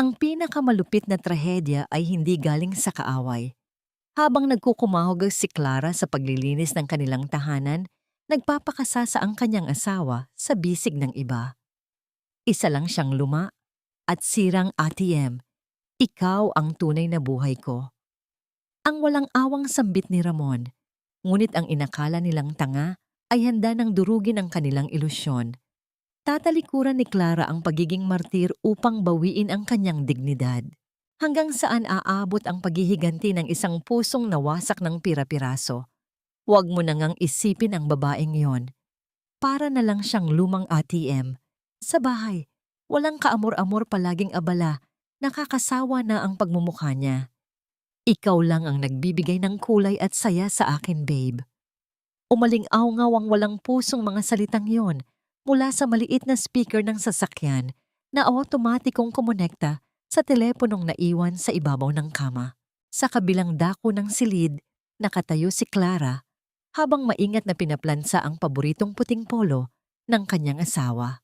Ang pinakamalupit na trahedya ay hindi galing sa kaaway. Habang nagkukumahog si Clara sa paglilinis ng kanilang tahanan, nagpapakasasa ang kanyang asawa sa bisig ng iba. Isa lang siyang luma at sirang ATM. Ikaw ang tunay na buhay ko. Ang walang awang sambit ni Ramon, ngunit ang inakala nilang tanga ay handa ng durugin ang kanilang ilusyon. Tatalikuran ni Clara ang pagiging martir upang bawiin ang kanyang dignidad. Hanggang saan aabot ang paghihiganti ng isang pusong nawasak ng pira-piraso. Huwag mo na ngang isipin ang babaeng yon. Para na lang siyang lumang ATM. Sa bahay, walang kaamor-amor palaging abala, nakakasawa na ang pagmumukha niya. Ikaw lang ang nagbibigay ng kulay at saya sa akin, babe. Umaling-awngaw ang walang pusong mga salitang yon mula sa maliit na speaker ng sasakyan na automatikong kumonekta sa teleponong naiwan sa ibabaw ng kama. Sa kabilang dako ng silid, nakatayo si Clara habang maingat na pinaplansa ang paboritong puting polo ng kanyang asawa.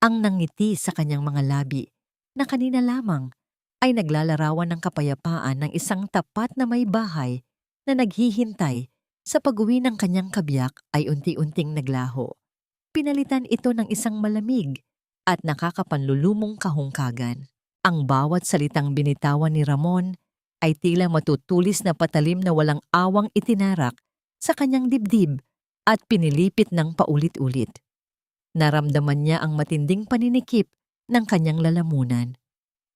Ang nangiti sa kanyang mga labi na kanina lamang ay naglalarawan ng kapayapaan ng isang tapat na may bahay na naghihintay sa pag-uwi ng kanyang kabiyak ay unti-unting naglaho. Pinalitan ito ng isang malamig at nakakapanlulumong kahungkagan. Ang bawat salitang binitawan ni Ramon ay tila matutulis na patalim na walang awang itinarak sa kanyang dibdib at pinilipit ng paulit-ulit. Naramdaman niya ang matinding paninikip ng kanyang lalamunan.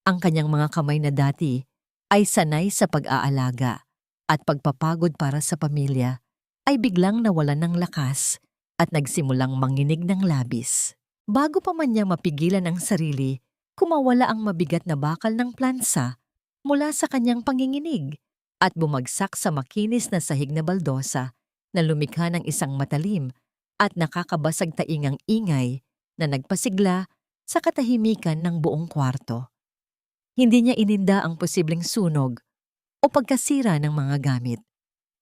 Ang kanyang mga kamay na dati ay sanay sa pag-aalaga at pagpapagod para sa pamilya ay biglang nawalan ng lakas at nagsimulang manginig ng labis. Bago pa man niya mapigilan ang sarili, kumawala ang mabigat na bakal ng plansa mula sa kanyang panginginig at bumagsak sa makinis na sahig na baldosa na lumikha ng isang matalim at nakakabasag taingang ingay na nagpasigla sa katahimikan ng buong kwarto. Hindi niya ininda ang posibleng sunog o pagkasira ng mga gamit.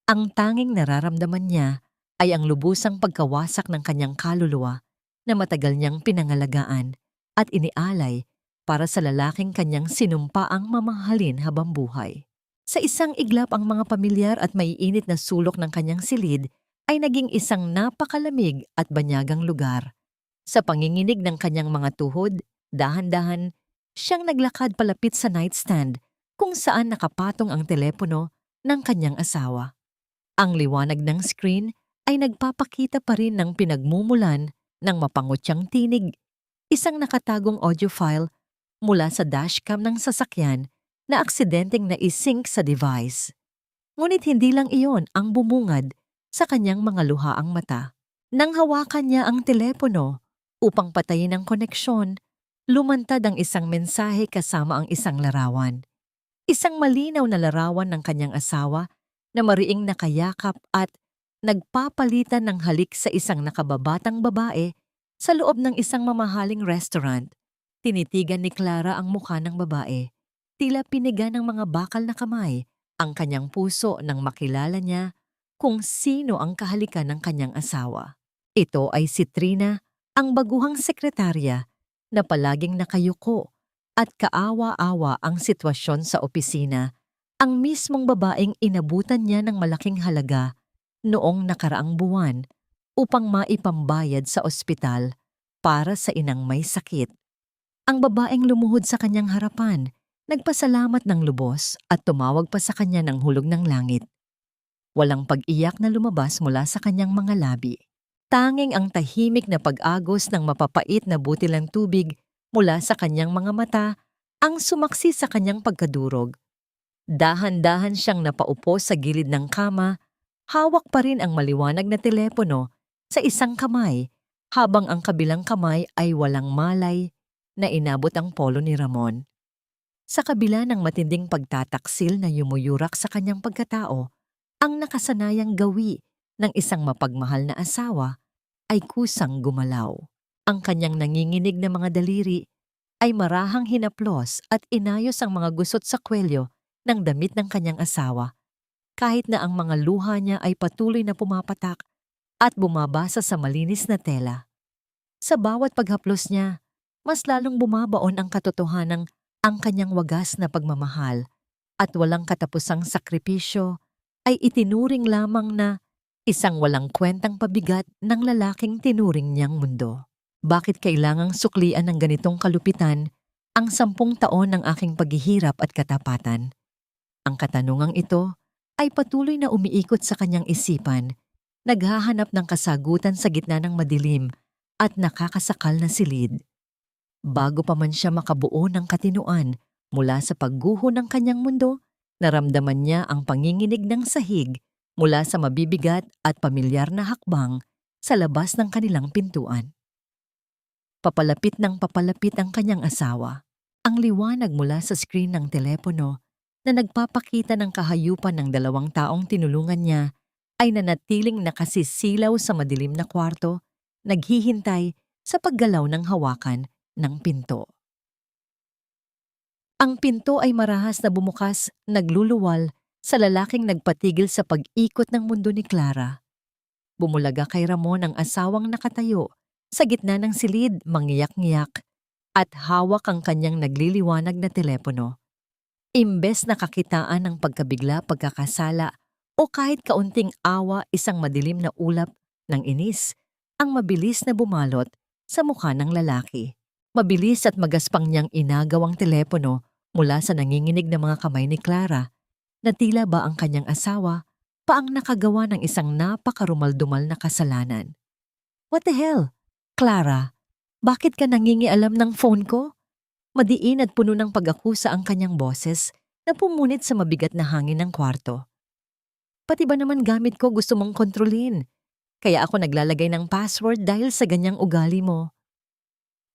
Ang tanging nararamdaman niya ay ang lubusang pagkawasak ng kanyang kaluluwa na matagal niyang pinangalagaan at inialay para sa lalaking kanyang sinumpaang mamahalin habang buhay. Sa isang iglap ang mga pamilyar at maiinit na sulok ng kanyang silid ay naging isang napakalamig at banyagang lugar. Sa panginginig ng kanyang mga tuhod, dahan-dahan, siyang naglakad palapit sa nightstand kung saan nakapatong ang telepono ng kanyang asawa. Ang liwanag ng screen ay nagpapakita pa rin ng pinagmumulan ng mapangutyang tinig, isang nakatagong audio file mula sa dashcam ng sasakyan na aksidenteng naisync sa device. Ngunit hindi lang iyon ang bumungad sa kanyang mga luhaang mata. Nang hawakan niya ang telepono upang patayin ang koneksyon, lumantad ang isang mensahe kasama ang isang larawan. Isang malinaw na larawan ng kanyang asawa na mariing nakayakap at nagpapalitan ng halik sa isang nakababatang babae sa loob ng isang mamahaling restaurant. Tinitigan ni Clara ang mukha ng babae. Tila piniga ng mga bakal na kamay ang kanyang puso nang makilala niya kung sino ang kahalikan ng kanyang asawa. Ito ay si Trina, ang baguhang sekretarya na palaging nakayuko at kaawa-awa ang sitwasyon sa opisina, ang mismong babaeng inabutan niya ng malaking halaga noong nakaraang buwan upang maipambayad sa ospital para sa inang may sakit. Ang babaeng lumuhod sa kanyang harapan, nagpasalamat ng lubos at tumawag pa sa kanya ng hulog ng langit. Walang pag-iyak na lumabas mula sa kanyang mga labi. Tanging ang tahimik na pag-agos ng mapapait na butilang tubig mula sa kanyang mga mata ang sumaksi sa kanyang pagkadurog. Dahan-dahan siyang napaupo sa gilid ng kama, hawak pa rin ang maliwanag na telepono sa isang kamay habang ang kabilang kamay ay walang malay na inabot ang polo ni Ramon. Sa kabila ng matinding pagtataksil na yumuyurak sa kanyang pagkatao, ang nakasanayang gawi ng isang mapagmahal na asawa ay kusang gumalaw. Ang kanyang nanginginig na mga daliri ay marahang hinaplos at inayos ang mga gusot sa kwelyo ng damit ng kanyang asawa, kahit na ang mga luha niya ay patuloy na pumapatak at bumabasa sa malinis na tela. Sa bawat paghaplos niya, mas lalong bumabaon ang katotohanang Ang kanyang wagas na pagmamahal at walang katapusang sakripisyo ay itinuring lamang na isang walang kwentang pabigat ng lalaking tinuring niyang mundo. Bakit kailangang suklian ng ganitong kalupitan ang 10 taon ng aking paghihirap at katapatan? Ang katanungang ito ay patuloy na umiikot sa kanyang isipan, naghahanap ng kasagutan sa gitna ng madilim at nakakasakal na silid. Bago pa man siya makabuo ng katinuan mula sa pagguho ng kanyang mundo, naramdaman niya ang panginginig ng sahig mula sa mabibigat at pamilyar na hakbang sa labas ng kanilang pintuan. Papalapit ng papalapit ang kanyang asawa. Ang liwanag mula sa screen ng telepono na nagpapakita ng kahayupan ng 2 taong tinulungan niya ay nanatiling nakasisilaw sa madilim na kwarto, naghihintay sa paggalaw ng hawakan ng pinto. Ang pinto ay marahas na bumukas, nagluluwal sa lalaking nagpatigil sa pag-ikot ng mundo ni Clara. Bumulaga kay Ramon ang asawang nakatayo sa gitna ng silid, mangiyak-ngiyak at hawak ang kanyang nagliliwanag na telepono. Imbes na kakitaan ng pagkabigla, pagkakasala o kahit kaunting awa, isang madilim na ulap ng inis ang mabilis na bumalot sa mukha ng lalaki. Mabilis at magaspang niyang inagaw ang telepono mula sa nanginginig na mga kamay ni Clara na tila ba ang kanyang asawa pa ang nakagawa ng isang napakarumaldumal na kasalanan. What the hell? Clara, bakit ka nangingialam ng phone ko? Madiin at puno ng pag-akusa ang kanyang boses na pumunit sa mabigat na hangin ng kwarto. Pati ba naman gamit ko gusto mong kontrolin? Kaya ako naglalagay ng password dahil sa ganyang ugali mo.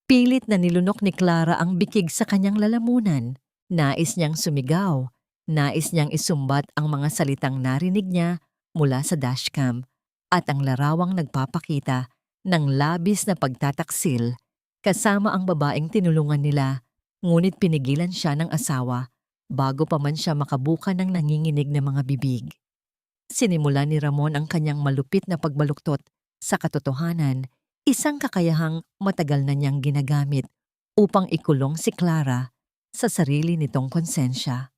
Pilit na nilunok ni Clara ang bikig sa kanyang lalamunan. Nais niyang sumigaw. Nais niyang isumbat ang mga salitang narinig niya mula sa dashcam at ang larawang nagpapakita ng labis na pagtataksil kasama ang babaeng tinulungan nila. Ngunit pinigilan siya ng asawa bago pa man siya makabuka ng nanginginig na mga bibig. Sinimula ni Ramon ang kanyang malupit na pagbaluktot sa katotohanan, isang kakayahang matagal na niyang ginagamit upang ikulong si Clara sa sarili nitong konsensya.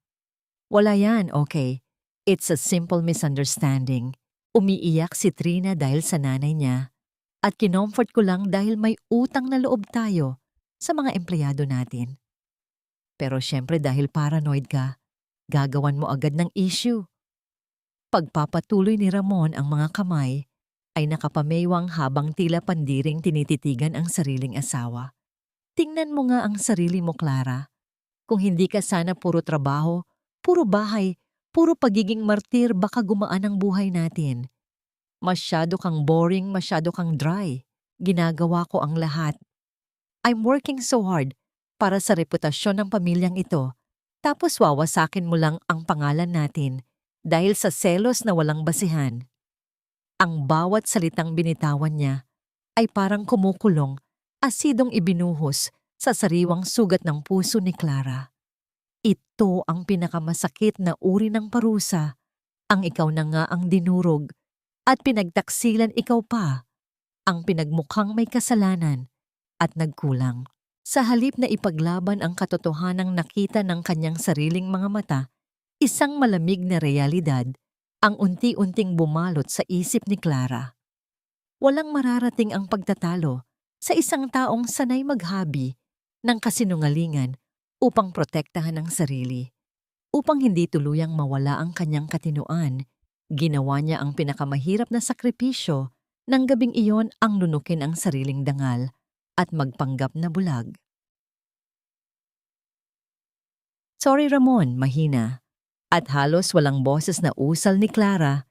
Wala yan, okay. It's a simple misunderstanding. Umiiyak si Trina dahil sa nanay niya at kinomfort ko lang dahil may utang na loob tayo sa mga empleyado natin. Pero syempre dahil paranoid ka, gagawan mo agad ng issue. Pagpapatuloy ni Ramon ang mga kamay ay nakapameywang habang tila pandiring tinititigan ang sariling asawa. Tingnan mo nga ang sarili mo, Clara. Kung hindi ka sana puro trabaho, puro bahay, puro pagiging martir, baka gumaan ang buhay natin. Masyado kang boring, masyado kang dry. Ginagawa ko ang lahat. I'm working so hard para sa reputasyon ng pamilyang ito, tapos wawasakin mo lang ang pangalan natin dahil sa selos na walang basihan. Ang bawat salitang binitawan niya ay parang kumukulong, asidong ibinuhos sa sariwang sugat ng puso ni Clara. Ito ang pinakamasakit na uri ng parusa, ang ikaw na nga ang dinurog at pinagtaksilan ikaw pa, ang pinagmukhang may kasalanan at nagkulang. Sa halip na ipaglaban ang katotohanang nakita ng kanyang sariling mga mata, isang malamig na realidad ang unti-unting bumalot sa isip ni Clara. Walang mararating ang pagtatalo sa isang taong sanay maghabi ng kasinungalingan upang protektahan ang sarili. Upang hindi tuluyang mawala ang kanyang katinuan, ginawa niya ang pinakamahirap na sakripisyo ng gabing iyon, ang lunukin ang sariling dangal at magpanggap na bulag. Sorry Ramon, mahina. At halos walang boses na usal ni Clara,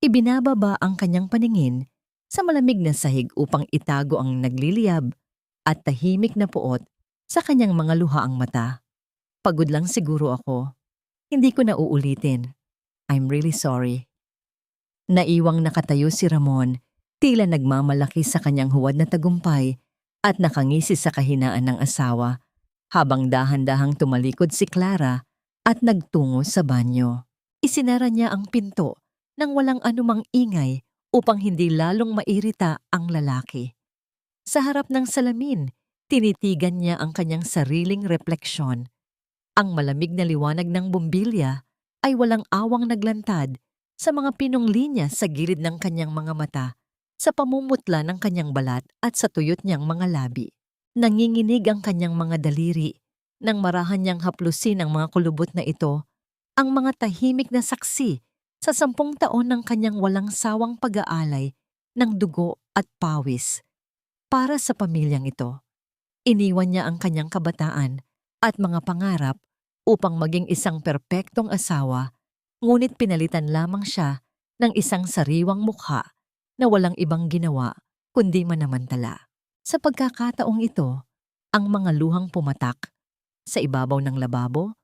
ibinababa ang kanyang paningin sa malamig na sahig upang itago ang nagliliyab at tahimik na puot sa kanyang mga luhaang mata. Pagod lang siguro ako. Hindi ko na uulitin. I'm really sorry. Naiwang nakatayo si Ramon, tila nagmamalaki sa kanyang huwad na tagumpay at nakangisi sa kahinaan ng asawa habang dahan-dahang tumalikod si Clara at nagtungo sa banyo. Isinara niya ang pinto nang walang anumang ingay upang hindi lalong mairita ang lalaki. Sa harap ng salamin, tinitigan niya ang kanyang sariling refleksyon. Ang malamig na liwanag ng bumbilya ay walang awang naglantad sa mga pinong linya sa gilid ng kanyang mga mata, sa pamumutla ng kanyang balat at sa tuyot niyang mga labi. Nanginginig ang kanyang mga daliri nang marahan niyang haplusin ang mga kulubot na ito, ang mga tahimik na saksi sa 10 taon ng kanyang walang sawang pag-aalay ng dugo at pawis para sa pamilyang ito. Iniwan niya ang kanyang kabataan at mga pangarap upang maging isang perpektong asawa, ngunit pinalitan lamang siya ng isang sariwang mukha na walang ibang ginawa kundi manamantala. Sa pagkakataong ito, ang mga luhang pumatak sa ibabaw ng lababo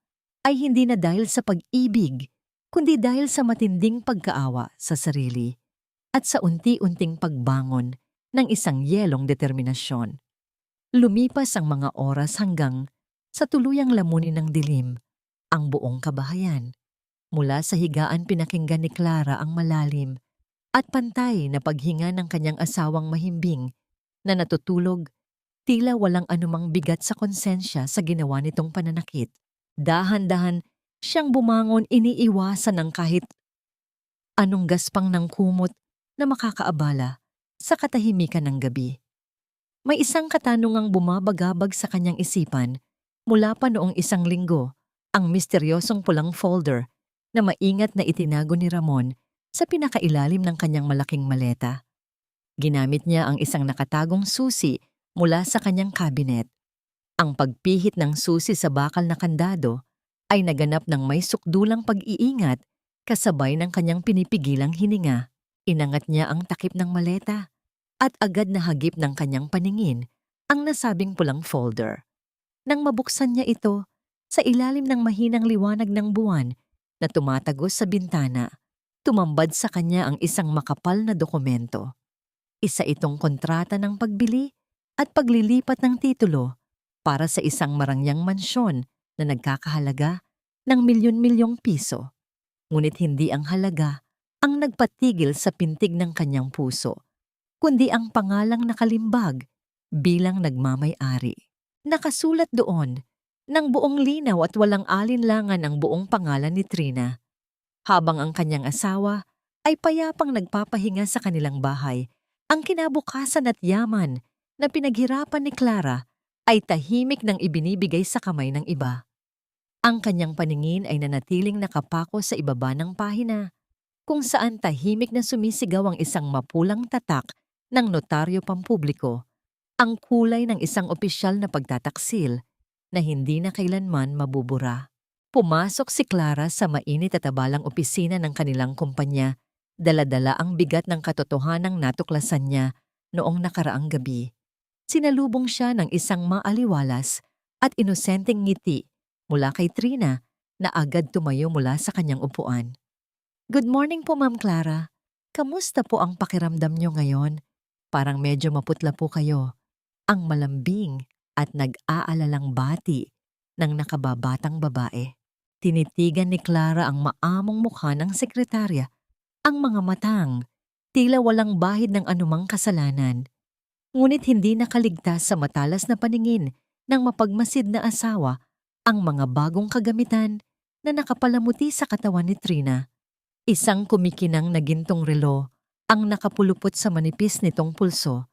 ay hindi na dahil sa pag-ibig, kundi dahil sa matinding pagkaawa sa sarili at sa unti-unting pagbangon ng isang yelong determinasyon. Lumipas ang mga oras hanggang sa tuluyang lamunin ng dilim ang buong kabahayan. Mula sa higaan pinakinggan ni Clara ang malalim at pantay na paghinga ng kanyang asawang mahimbing na natutulog, tila walang anumang bigat sa konsensya sa ginawa nitong pananakit. Dahan-dahan siyang bumangon, iniiwasan ng kahit anong gaspang ng kumot na makakaabala sa katahimikan ng gabi. May isang katanungang bumabagabag sa kanyang isipan mula pa noong 1 linggo, ang misteryosong pulang folder na maingat na itinago ni Ramon sa pinakailalim ng kanyang malaking maleta. Ginamit niya ang isang nakatagong susi mula sa kanyang kabinet. Ang pagpihit ng susi sa bakal na kandado ay naganap ng may sukdulang pag-iingat kasabay ng kanyang pinipigilang hininga. Inangat niya ang takip ng maleta at agad na hagip ng kanyang paningin ang nasabing pulang folder. Nang mabuksan niya ito, sa ilalim ng mahinang liwanag ng buwan na tumatagos sa bintana, tumambad sa kanya ang isang makapal na dokumento. Isa itong kontrata ng pagbili at paglilipat ng titulo para sa isang marangyang mansyon na nagkakahalaga ng milyon-milyong piso. Ngunit hindi ang halaga ang nagpatigil sa pintig ng kanyang puso, kundi ang pangalang nakalimbag bilang nagmamay-ari. Nakasulat doon ng buong linaw at walang alinlangan ang buong pangalan ni Trina, habang ang kanyang asawa ay payapang nagpapahinga sa kanilang bahay. Ang kinabukasan at yaman na pinaghirapan ni Clara ay tahimik nang ibinibigay sa kamay ng iba. Ang kanyang paningin ay nanatiling nakapako sa ibaba ng pahina, kung saan tahimik na sumisigaw ang isang mapulang tatak ng notaryo pampubliko, ang kulay ng isang opisyal na pagtataksil na hindi na kailanman mabubura. Pumasok si Clara sa mainit at abalang opisina ng kanilang kumpanya, dala-dala ang bigat ng katotohanang natuklasan niya noong nakaraang gabi. Sinalubong siya ng isang maaliwalas at inosenteng ngiti mula kay Trina na agad tumayo mula sa kanyang upuan. "Good morning po, Ma'am Clara. Kamusta po ang pakiramdam niyo ngayon? Parang medyo maputla po kayo." Ang malambing at nag-aalalang bati ng nakababatang babae. Tinitigan ni Clara ang maamong mukha ng sekretarya, ang mga matang, tila walang bahid ng anumang kasalanan. Ngunit hindi nakaligtas sa matalas na paningin ng mapagmasid na asawa ang mga bagong kagamitan na nakapalamuti sa katawan ni Trina. Isang kumikinang na gintong relo ang nakapulupot sa manipis nitong pulso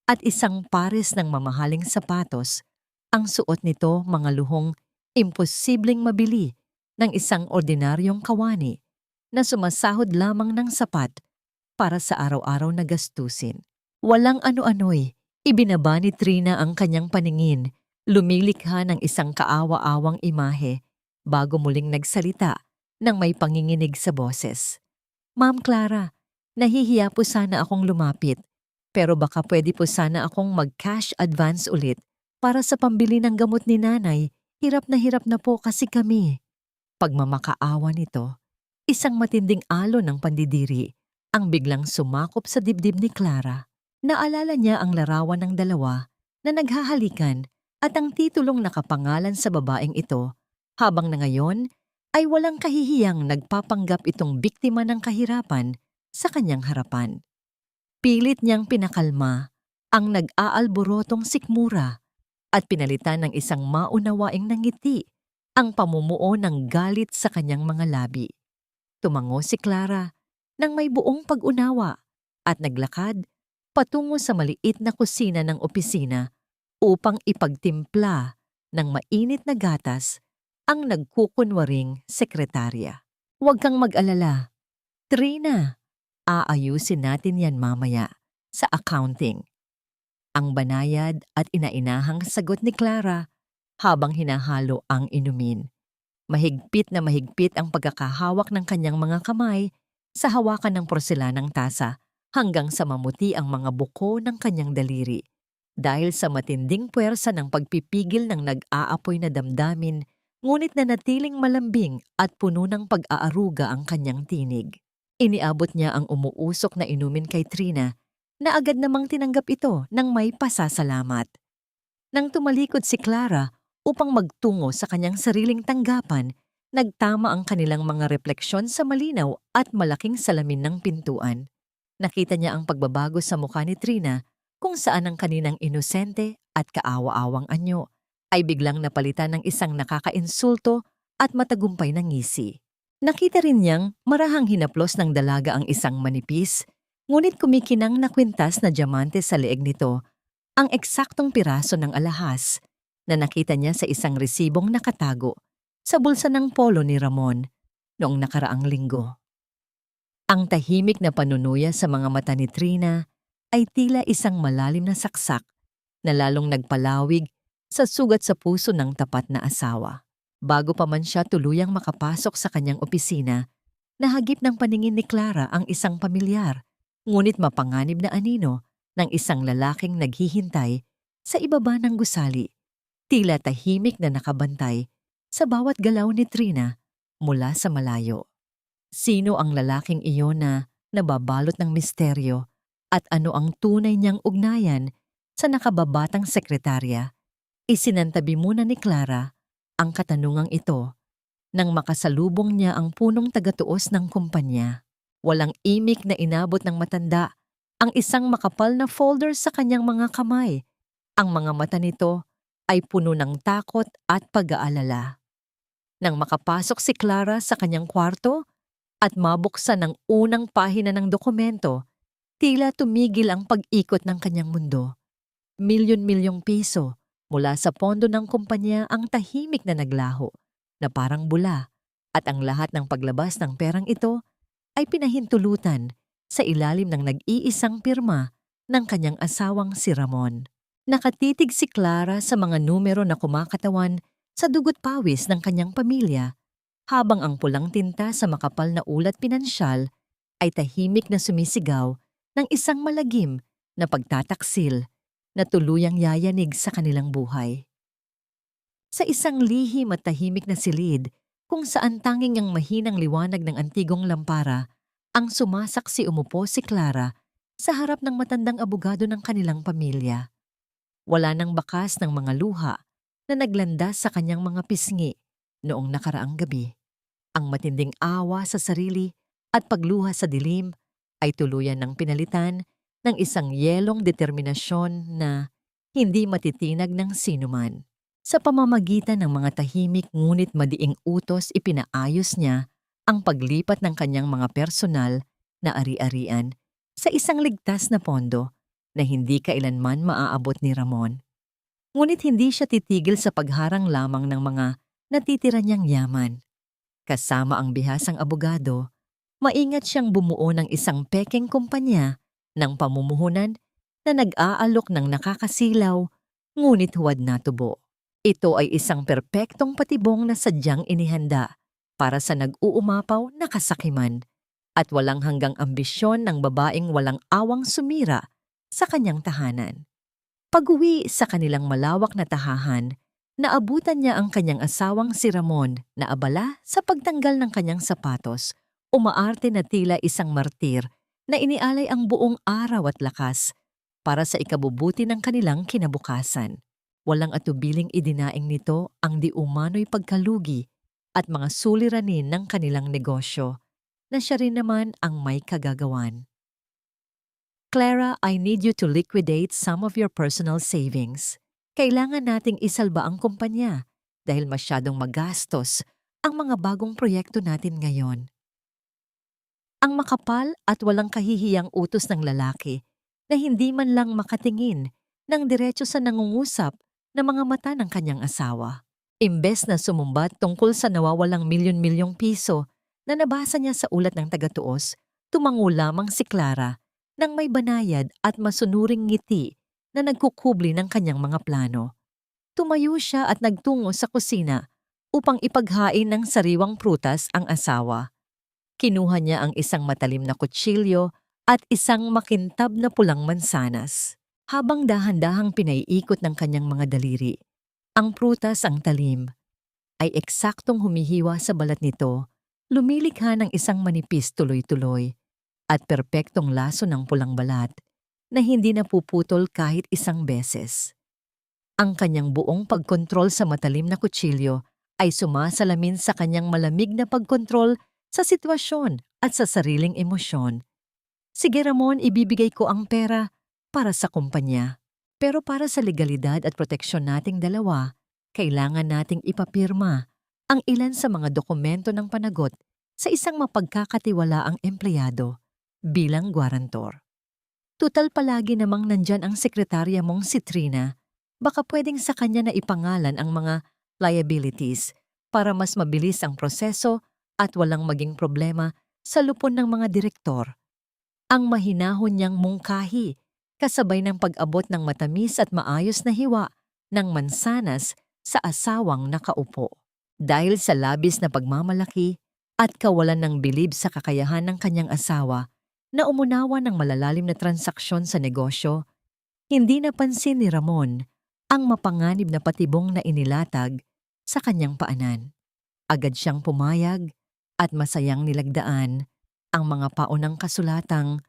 at isang pares ng mamahaling sapatos. Ang suot nito mga luhong imposibleng mabili ng isang ordinaryong kawani na sumasahod lamang ng sapat para sa araw-araw na gastusin. Walang ano-ano'y ibinaba ni Trina ang kanyang paningin, lumilikha ng isang kaawa-awang imahe bago muling nagsalita ng may panginginig sa boses. "Ma'am Clara, nahihiya po sana akong lumapit, pero baka pwede po sana akong mag-cash advance ulit para sa pambili ng gamot ni nanay. Hirap na po kasi kami." Pagmamakaawa nito, isang matinding alon ng pandidiri ang biglang sumakop sa dibdib ni Clara. Naalala niya ang larawan ng dalawa na naghahalikan at ang titulong nakapangalan sa babaeng ito, habang na ngayon ay walang kahihiyang nagpapanggap itong biktima ng kahirapan sa kanyang harapan. Pilit niyang pinakalma ang nag-aalborotong sikmura at pinalitan ng isang maunawaing ngiti ang pamumuo ng galit sa kanyang mga labi. Tumango si Clara nang may buong pag-unawa at naglakad patungo sa maliit na kusina ng opisina upang ipagtimpla ng mainit na gatas ang nagkukunwaring sekretarya. Huwag kang mag-alala, Trina, aayusin natin yan mamaya sa accounting. Ang banayad at inainahang sagot ni Clara habang hinahalo ang inumin. Mahigpit na mahigpit ang pagkakahawak ng kanyang mga kamay sa hawakan ng porselanang tasa hanggang sa mamuti ang mga buko ng kanyang daliri. Dahil sa matinding puwersa ng pagpipigil ng nag-aapoy na damdamin, ngunit nanatiling malambing at puno ng pag-aaruga ang kanyang tinig. Iniabot niya ang umuusok na inumin kay Trina na agad namang tinanggap ito ng may pasasalamat. Nang tumalikod si Clara upang magtungo sa kanyang sariling tanggapan, nagtama ang kanilang mga refleksyon sa malinaw at malaking salamin ng pintuan. Nakita niya ang pagbabago sa mukha ni Trina kung saan ang kaninang inosente at kaawa-awang anyo ay biglang napalitan ng isang nakakainsulto at matagumpay na ngisi. Nakita rin niyang marahang hinaplos ng dalaga ang isang manipis, ngunit kumikinang na kwintas na diamante sa leeg nito, ang eksaktong piraso ng alahas na nakita niya sa isang resibong nakatago sa bulsa ng polo ni Ramon noong nakaraang linggo. Ang tahimik na panunuya sa mga mata ni Trina ay tila isang malalim na saksak na lalong nagpalawig sa sugat sa puso ng tapat na asawa. Bago pa man siya tuluyang makapasok sa kanyang opisina, nahagip ng paningin ni Clara ang isang pamilyar, ngunit mapanganib na anino ng isang lalaking naghihintay sa ibaba ng gusali, tila tahimik na nakabantay sa bawat galaw ni Trina mula sa malayo. Sino ang lalaking iyon na nababalot ng misteryo at ano ang tunay niyang ugnayan sa nakababatang sekretarya? Isinantabi muna ni Clara ang katanungang ito nang makasalubong niya ang punong tagatuos ng kumpanya. Walang imik na inabot ng matanda ang isang makapal na folder sa kanyang mga kamay. Ang mga mata nito ay puno ng takot at pag-aalala. Nang makapasok si Clara sa kanyang kwarto at mabuksan ang unang pahina ng dokumento, tila tumigil ang pag-ikot ng kanyang mundo. Milyon-milyong piso mula sa pondo ng kumpanya ang tahimik na naglaho, na parang bula, at ang lahat ng paglabas ng perang ito ay pinahintulutan sa ilalim ng nag-iisang pirma ng kanyang asawang si Ramon. Nakatitig si Clara sa mga numero na kumakatawan sa dugot pawis ng kanyang pamilya, habang ang pulang tinta sa makapal na ulat pinansyal ay tahimik na sumisigaw ng isang malagim na pagtataksil na tuluyang yayanig sa kanilang buhay. Sa isang lihim at tahimik na silid, kung saan tanging ang mahinang liwanag ng antigong lampara, ang sumasaksi umupo si Clara sa harap ng matandang abogado ng kanilang pamilya. Wala nang bakas ng mga luha na naglandas sa kanyang mga pisngi noong nakaraang gabi. Ang matinding awa sa sarili at pagluha sa dilim ay tuluyan ng pinalitan ng isang yelong determinasyon na hindi matitinag ng sinuman. Sa pamamagitan ng mga tahimik ngunit madiing utos, ipinaayos niya ang paglipat ng kanyang mga personal na ari-arian sa isang ligtas na pondo na hindi kailanman maaabot ni Ramon. Ngunit hindi siya titigil sa pagharang lamang ng mga natitira niyang yaman. Kasama ang bihasang abogado, maingat siyang bumuo ng isang pekeng kumpanya ng pamumuhunan na nag-aalok ng nakakasilaw ngunit huwad na tubo. Ito ay isang perpektong patibong na sadyang inihanda para sa nag-uumapaw na kasakiman at walang hanggang ambisyon ng babaeng walang awang sumira sa kanyang tahanan. Pag-uwi sa kanilang malawak na tahahan, naabutan niya ang kanyang asawang si Ramon na abala sa pagtanggal ng kanyang sapatos, umaarte na tila isang martir na inialay ang buong araw at lakas para sa ikabubuti ng kanilang kinabukasan. Walang atubiling idinaing nito ang di umano'y pagkalugi at mga suliranin ng kanilang negosyo na siya rin naman ang may kagagawan. Clara, I need you to liquidate some of your personal savings. Kailangan nating isalba ang kumpanya dahil masyadong magastos ang mga bagong proyekto natin ngayon. Ang makapal at walang kahihiyang utos ng lalaki na hindi man lang makatingin ng diretso sa nangungusap na mga mata ng kanyang asawa. Imbes na sumumbat tungkol sa nawawalang milyon-milyong piso na nabasa niya sa ulat ng tagatuos, tumango lamang si Clara nang may banayad at masunuring ngiti na nagkukubli ng kanyang mga plano. Tumayo siya at nagtungo sa kusina upang ipaghain ng sariwang prutas ang asawa. Kinuha niya ang isang matalim na kutsilyo at isang makintab na pulang mansanas. Habang dahan-dahang pinaiikot ng kanyang mga daliri, ang prutas ang talim ay eksaktong humihiwa sa balat nito, lumilikha ng isang manipis tuloy-tuloy at perpektong laso ng pulang balat na hindi napuputol kahit isang beses. Ang kanyang buong pagkontrol sa matalim na kutsilyo ay sumasalamin sa kanyang malamig na pagkontrol sa sitwasyon at sa sariling emosyon. Sige Ramon, ibibigay ko ang pera para sa kumpanya. Pero para sa legalidad at proteksyon nating dalawa, kailangan nating ipapirma ang ilan sa mga dokumento ng panagot sa isang mapagkakatiwalaang empleyado bilang gwarantor. Tutal palagi namang nandyan ang sekretarya mong si Trina, baka pwedeng sa kanya na ipangalan ang mga liabilities para mas mabilis ang proseso at walang maging problema sa lupon ng mga direktor. Ang mahinahon niyang mungkahi kasabay ng pag-abot ng matamis at maayos na hiwa ng mansanas sa asawang nakaupo. Dahil sa labis na pagmamalaki at kawalan ng bilib sa kakayahan ng kanyang asawa na umunawa ng malalalim na transaksyon sa negosyo, hindi napansin ni Ramon ang mapanganib na patibong na inilatag sa kanyang paanan. Agad siyang pumayag at masayang nilagdaan ang mga paunang kasulatang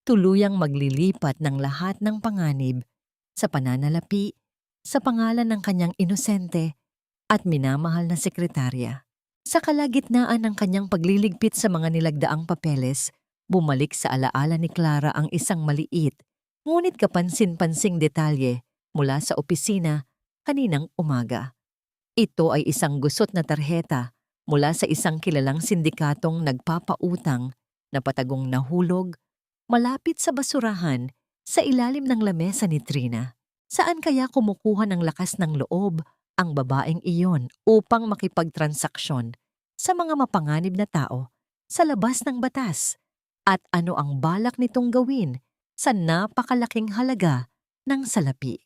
tuluyang maglilipat ng lahat ng panganib sa pananalapi sa pangalan ng kanyang inosente at minamahal na sekretarya. Sa kalagitnaan ng kanyang pagliligpit sa mga nilagdaang papeles, bumalik sa alaala ni Clara ang isang maliit, ngunit kapansin-pansing detalye mula sa opisina kaninang umaga. Ito ay isang gusot na tarheta mula sa isang kilalang sindikatong nagpapautang na patagong nahulog malapit sa basurahan sa ilalim ng lamesa ni Trina. Saan kaya kumukuha ng lakas ng loob ang babaeng iyon upang makipagtransaksyon sa mga mapanganib na tao sa labas ng batas? At ano ang balak nitong gawin sa napakalaking halaga ng salapi?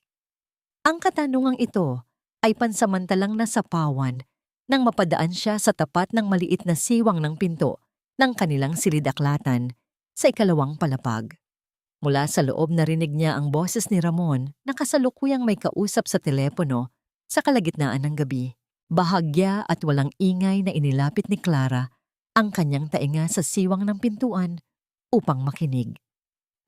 Ang katanungang ito ay pansamantalang nasapawan nang mapadaan siya sa tapat ng maliit na siwang ng pinto ng kanilang silidaklatan sa ikalawang palapag. Mula sa loob narinig niya ang boses ni Ramon na kasalukuyang may kausap sa telepono sa kalagitnaan ng gabi. Bahagya at walang ingay na inilapit ni Clara ang kanyang tainga sa siwang ng pintuan upang makinig.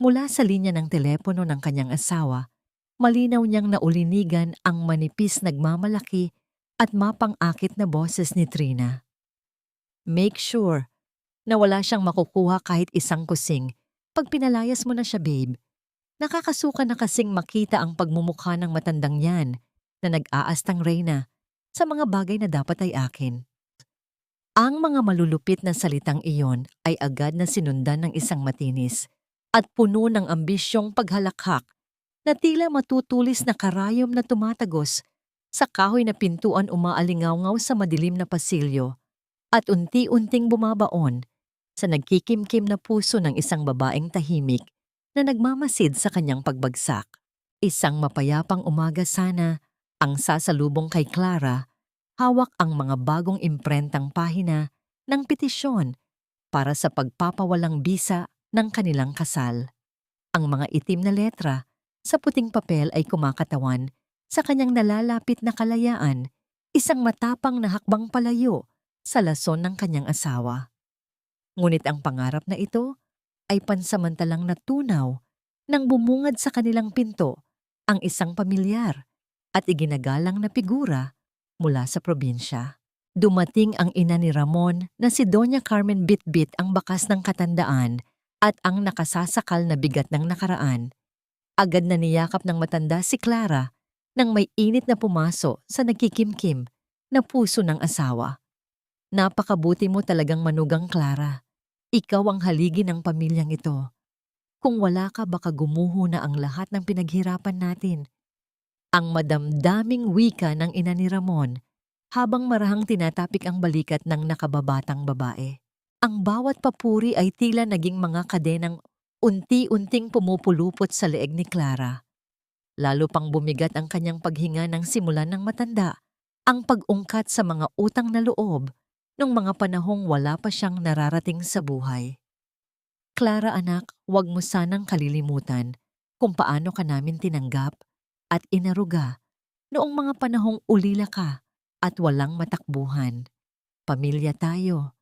Mula sa linya ng telepono ng kanyang asawa, malinaw niyang naulinigan ang manipis nagmamalaki at mapang-akit na boses ni Trina. Make sure na wala siyang makukuha kahit isang kusing pag pinalayas mo na siya, babe. Nakakasuka na kasing makita ang pagmumukha ng matandang yan na nag-aastang reyna sa mga bagay na dapat ay akin. Ang mga malulupit na salitang iyon ay agad na sinundan ng isang matinis at puno ng ambisyong paghalakhak na tila matutulis na karayom na tumatagos sa kahoy na pintuan umaalingawngaw sa madilim na pasilyo at unti-unting bumabaon sa nagkikimkim na puso ng isang babaeng tahimik na nagmamasid sa kanyang pagbagsak. Isang mapayapang umaga sana ang sasalubong kay Clara, hawak ang mga bagong imprentang pahina ng petisyon para sa pagpapawalang bisa ng kanilang kasal. Ang mga itim na letra sa puting papel ay kumakatawan sa kanyang nalalapit na kalayaan, isang matapang na hakbang palayo sa lason ng kanyang asawa. Ngunit ang pangarap na ito ay pansamantalang natunaw nang bumungad sa kanilang pinto ang isang pamilyar at iginagalang na figura mula sa probinsya. Dumating ang ina ni Ramon na si Doña Carmen Bitbit ang bakas ng katandaan at ang nakasasakal na bigat ng nakaraan. Agad na niyakap ng matanda si Clara nang may init na pumaso sa nagkikimkim na puso ng asawa. Napakabuti mo talagang manugang Clara. Ikaw ang haligi ng pamilyang ito. Kung wala ka baka gumuho na ang lahat ng pinaghirapan natin. Ang madamdaming wika ng ina ni Ramon habang marahang tinatapik ang balikat ng nakababatang babae. Ang bawat papuri ay tila naging mga kadenang unti-unting pumupulupot sa leeg ni Clara. Lalo pang bumigat ang kanyang paghinga ng simulan ng matanda, ang pag-ungkat sa mga utang na loob nung mga panahong wala pa siyang nararating sa buhay. Clara anak, huwag mo sanang kalilimutan kung paano ka namin tinanggap at inaruga noong mga panahong ulila ka at walang matakbuhan. Pamilya tayo.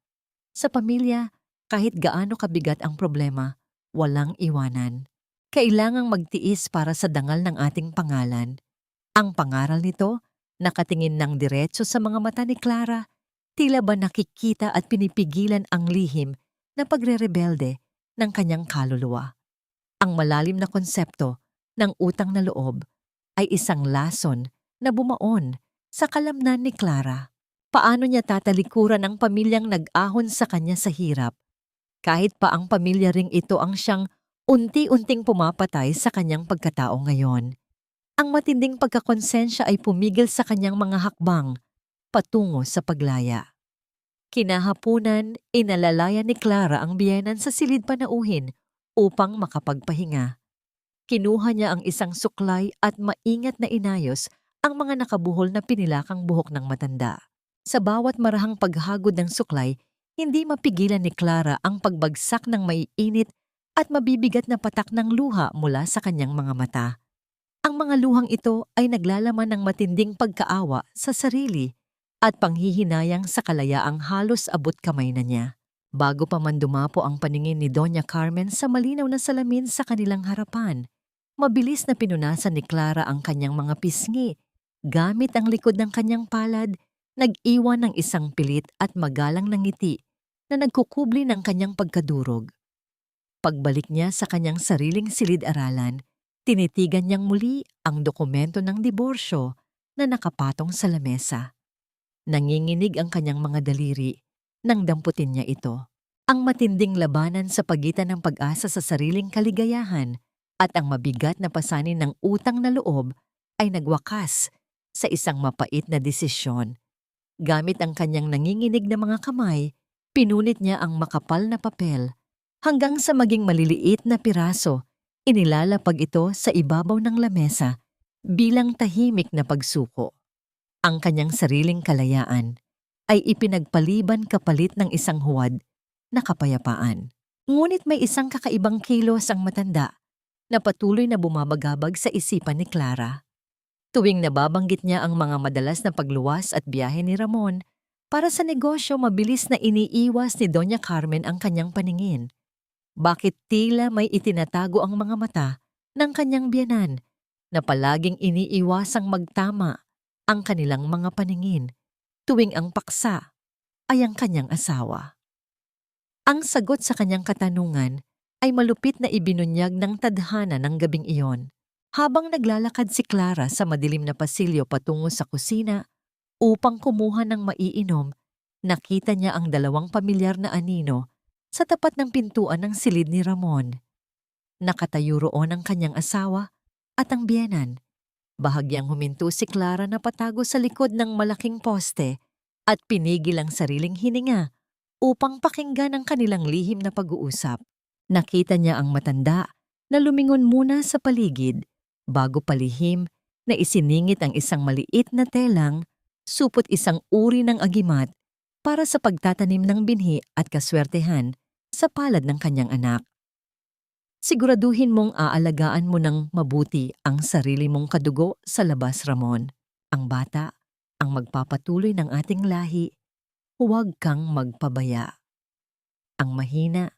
Sa pamilya, kahit gaano kabigat ang problema, walang iwanan. Kailangang magtiis para sa dangal ng ating pangalan. Ang pangaral nito, nakatingin ng diretso sa mga mata ni Clara, tila ba nakikita at pinipigilan ang lihim na pagre-rebelde ng kanyang kaluluwa. Ang malalim na konsepto ng utang na loob ay isang lason na bumaon sa kalamnan ni Clara. Paano niya tatalikuran ang pamilyang nag-ahon sa kanya sa hirap, kahit pa ang pamilya ring ito ang siyang unti-unting pumapatay sa kanyang pagkatao ngayon. Ang matinding pagkakonsensya ay pumigil sa kanyang mga hakbang patungo sa paglaya. Kinahapunan, inalalaya ni Clara ang biyenan sa silid panauhin upang makapagpahinga. Kinuha niya ang isang suklay at maingat na inayos ang mga nakabuhol na pinilakang buhok ng matanda. Sa bawat marahang paghagod ng suklay, hindi mapigilan ni Clara ang pagbagsak ng maiinit at mabibigat na patak ng luha mula sa kanyang mga mata. Ang mga luhang ito ay naglalaman ng matinding pagkaawa sa sarili at panghihinayang sa kalayaang halos abot kamay na niya. Bago pa man dumapo ang paningin ni Doña Carmen sa malinaw na salamin sa kanilang harapan, mabilis na pinunasan ni Clara ang kanyang mga pisngi. Gamit ang likod ng kanyang palad, nag-iwan ng isang pilit at magalang na ngiti na nagkukubli ng kanyang pagkadurog. Pagbalik niya sa kanyang sariling silid-aralan, tinitigan niyang muli ang dokumento ng diborsyo na nakapatong sa lamesa. Nanginginig ang kanyang mga daliri nang damputin niya ito. Ang matinding labanan sa pagitan ng pag-asa sa sariling kaligayahan at ang mabigat na pasanin ng utang na loob ay nagwakas sa isang mapait na desisyon. Gamit ang kanyang nanginginig na mga kamay, pinunit niya ang makapal na papel hanggang sa maging maliliit na piraso. Inilalapag ito sa ibabaw ng lamesa bilang tahimik na pagsuko. Ang kanyang sariling kalayaan ay ipinagpaliban kapalit ng isang huwad na kapayapaan. Ngunit may isang kakaibang kilos ang matanda na patuloy na bumabagabag sa isipan ni Clara. Tuwing nababanggit niya ang mga madalas na pagluwas at biyahe ni Ramon, para sa negosyo mabilis na iniiwas ni Doña Carmen ang kanyang paningin. Bakit tila may itinatago ang mga mata ng kanyang biyenan na palaging iniiwasang magtama ang kanilang mga paningin tuwing ang paksa ay ang kanyang asawa? Ang sagot sa kanyang katanungan ay malupit na ibinunyag ng tadhana ng gabing iyon. Habang naglalakad si Clara sa madilim na pasilyo patungo sa kusina upang kumuha ng maiinom, nakita niya ang dalawang pamilyar na anino sa tapat ng pintuan ng silid ni Ramon. Nakatayo roon ang kanyang asawa at ang biyenan. Bahagyang huminto si Clara na patago sa likod ng malaking poste at pinigil ang sariling hininga upang pakinggan ang kanilang lihim na pag-uusap. Nakita niya ang matanda na lumingon muna sa paligid bago palihim na isiningit ang isang maliit na telang, supot isang uri ng agimat para sa pagtatanim ng binhi at kaswertehan sa palad ng kanyang anak. Siguraduhin mong aalagaan mo ng mabuti ang sarili mong kadugo sa labas, Ramon. Ang bata, ang magpapatuloy ng ating lahi, huwag kang magpabaya. Ang mahina,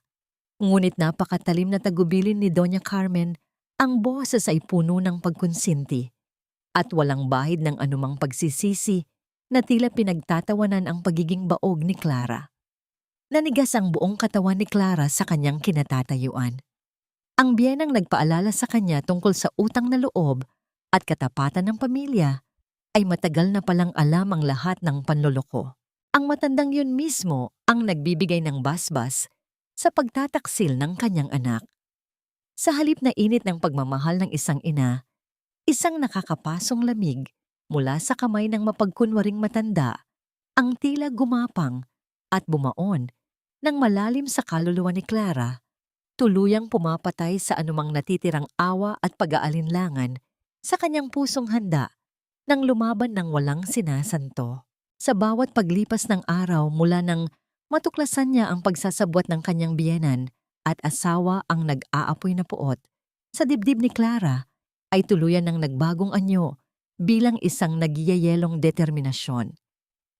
ngunit napakatalim na tagubilin ni Doña Carmen, ang boses ay puno ng pagkonsinti at walang bahid ng anumang pagsisisi na tila pinagtatawanan ang pagiging baog ni Clara. Nanigas ang buong katawan ni Clara sa kanyang kinatatayuan. Ang biyenang nagpaalala sa kanya tungkol sa utang na loob at katapatan ng pamilya ay matagal na palang alam ang lahat ng panloloko. Ang matandang yun mismo ang nagbibigay ng basbas sa pagtataksil ng kanyang anak. Sa halip na init ng pagmamahal ng isang ina, isang nakakapasong lamig mula sa kamay ng mapagkunwaring matanda ang tila gumapang at bumaon ng malalim sa kaluluwa ni Clara, tuluyang pumapatay sa anumang natitirang awa at pag-aalinlangan sa kanyang pusong handa nang lumaban ng walang sinasanto. Sa bawat paglipas ng araw mula nang matuklasan niya ang pagsasabwat ng kanyang biyenan at asawa ang nag-aapoy na puot, sa dibdib ni Clara ay tuluyan ng nagbagong anyo bilang isang nagyayelong determinasyon.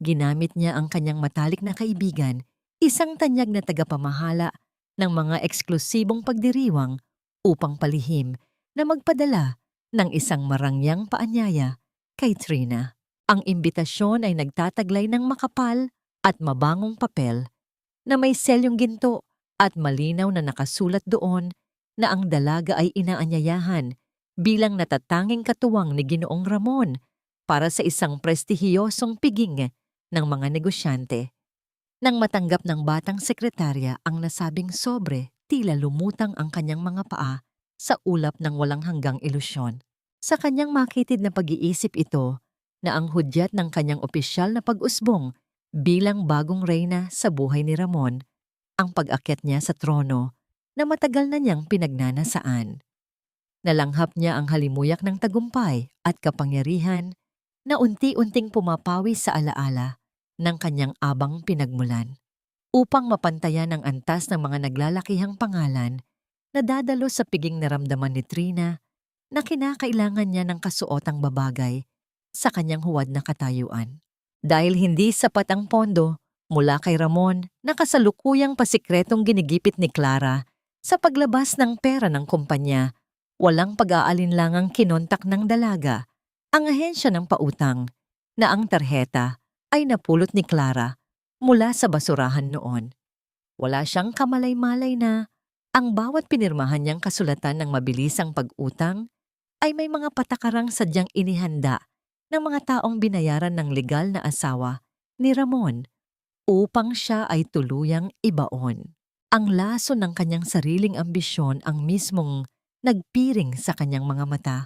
Ginamit niya ang kanyang matalik na kaibigan, isang tanyag na tagapamahala ng mga eksklusibong pagdiriwang upang palihim na magpadala ng isang marangyang paanyaya kay Trina. Ang imbitasyon ay nagtataglay ng makapal at mabangong papel na may selyong ginto at malinaw na nakasulat doon na ang dalaga ay inaanyayahan bilang natatanging katuwang ni Ginoong Ramon para sa isang prestihiyosong piging ng mga negosyante. Nang matanggap ng batang sekretarya ang nasabing sobre, tila lumutang ang kanyang mga paa sa ulap ng walang hanggang ilusyon. Sa kanyang makitid na pag-iisip ito na ang hudyat ng kanyang opisyal na pag-usbong bilang bagong reyna sa buhay ni Ramon, ang pag-akyat niya sa trono na matagal na niyang pinagnanasaan. Nalanghap niya ang halimuyak ng tagumpay at kapangyarihan na unti-unting pumapawi sa alaala ng kanyang abang pinagmulan. Upang mapantayan ang antas ng mga naglalakihang pangalan na dadalo sa piging naramdaman ni Trina na kinakailangan niya ng kasuotang babagay sa kanyang huwad na katayuan. Dahil hindi sapat ang pondo mula kay Ramon na kasalukuyang pasikretong ginigipit ni Clara sa paglabas ng pera ng kumpanya, walang pag-aalinlangang kinontak ng dalaga ang ahensya ng pautang na ang tarheta ay napulot ni Clara mula sa basurahan noon. Wala siyang kamalay-malay na ang bawat pinirmahan niyang kasulatan ng mabilisang pag-utang ay may mga patakarang sadyang inihanda ng mga taong binayaran ng legal na asawa ni Ramon upang siya ay tuluyang ibaon. Ang laso ng kanyang sariling ambisyon ang mismong nagpiring sa kanyang mga mata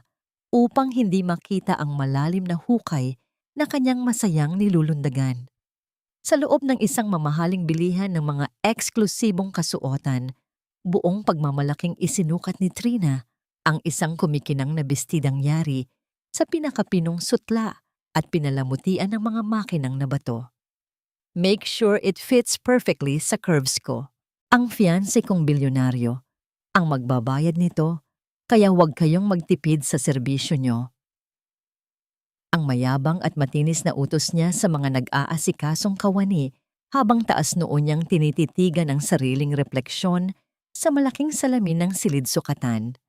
upang hindi makita ang malalim na hukay na kanyang masayang nilulundagan. Sa loob ng isang mamahaling bilihan ng mga eksklusibong kasuotan, buong pagmamalaking isinukat ni Trina ang isang kumikinang na bestidang yari sa pinakapinong sutla at pinalamutian ng mga makinang na bato. Make sure it fits perfectly sa curves ko. Ang fiancé kong bilyonaryo ang magbabayad nito, kaya huwag kayong magtipid sa serbisyo nyo. Ang mayabang at matinis na utos niya sa mga nag-aasikasong kawani habang taas noon niyang tinititigan ang sariling refleksyon sa malaking salamin ng silid-sukatan.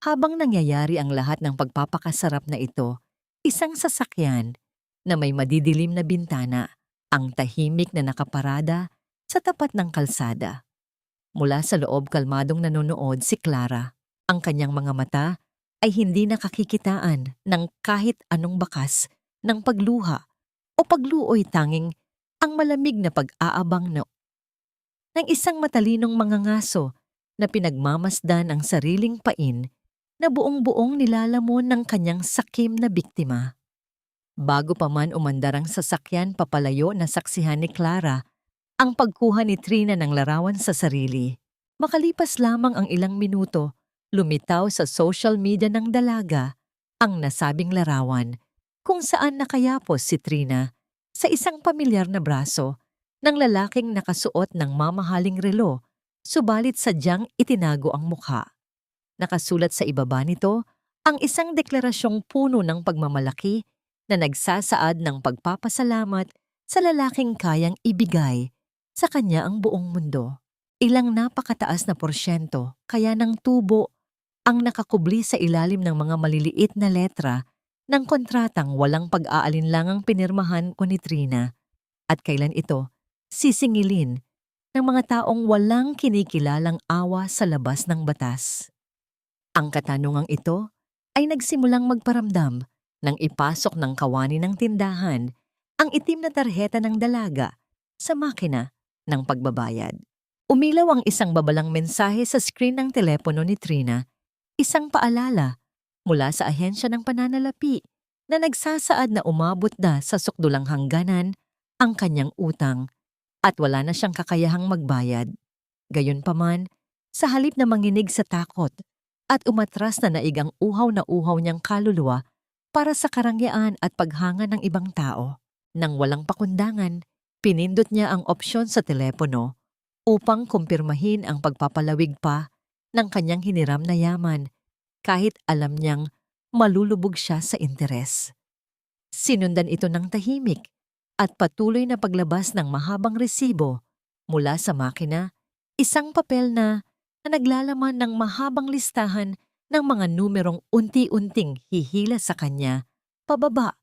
Habang nangyayari ang lahat ng pagpapakasarap na ito, isang sasakyan na may madidilim na bintana ang tahimik na nakaparada sa tapat ng kalsada. Mula sa loob kalmadong nanonood si Clara. Ang kanyang mga mata ay hindi nakakikitaan ng kahit anong bakas ng pagluha o pagluoy, tanging ang malamig na pag-aabang ng isang matalinong mangangaso na pinagmamasdan ang sariling pain na buong-buong nilalamon ng kanyang sakim na biktima. Bago pa man umandar ang sasakyan papalayo na saksihan ni Clara ang pagkuha ni Trina ng larawan sa sarili. Makalipas lamang ang ilang minuto, lumitaw sa social media ng dalaga ang nasabing larawan kung saan nakayapos si Trina sa isang pamilyar na braso ng lalaking nakasuot ng mamahaling relo, subalit sadyang itinago ang mukha. Nakasulat sa ibaba nito ang isang deklarasyong puno ng pagmamalaki na nagsasaad ng pagpapasalamat sa lalaking kayang ibigay sa kanya ang buong mundo. Ilang napakataas na porsyento kaya ng tubo ang nakakubli sa ilalim ng mga maliliit na letra ng kontratang walang pag-aalinlangang pinirmahan ko ni Trina, at kailan ito sisingilin ng mga taong walang kinikilalang awa sa labas ng batas. Ang katanungang ito ay nagsimulang magparamdam Nang ipasok ng kawani ng tindahan ang itim na tarheta ng dalaga sa makina ng pagbabayad. Umilaw ang isang babalang mensahe sa screen ng telepono ni Trina, isang paalala mula sa ahensya ng pananalapi na nagsasaad na umabot na sa sukdulang hangganan ang kanyang utang at wala na siyang kakayahang magbayad. Gayunpaman, sa halip na manginig sa takot at umatras na naig ang uhaw na uhaw niyang kaluluwa para sa karangyaan at paghanga ng ibang tao. Nang walang pakundangan, pinindot niya ang opsyon sa telepono upang kumpirmahin ang pagpapalawig pa ng kanyang hiniram na yaman kahit alam niyang malulubog siya sa interes. Sinundan ito ng tahimik at patuloy na paglabas ng mahabang resibo mula sa makina, isang papel na naglalaman ng mahabang listahan ng mga numerong unti-unting hihila sa kanya pababa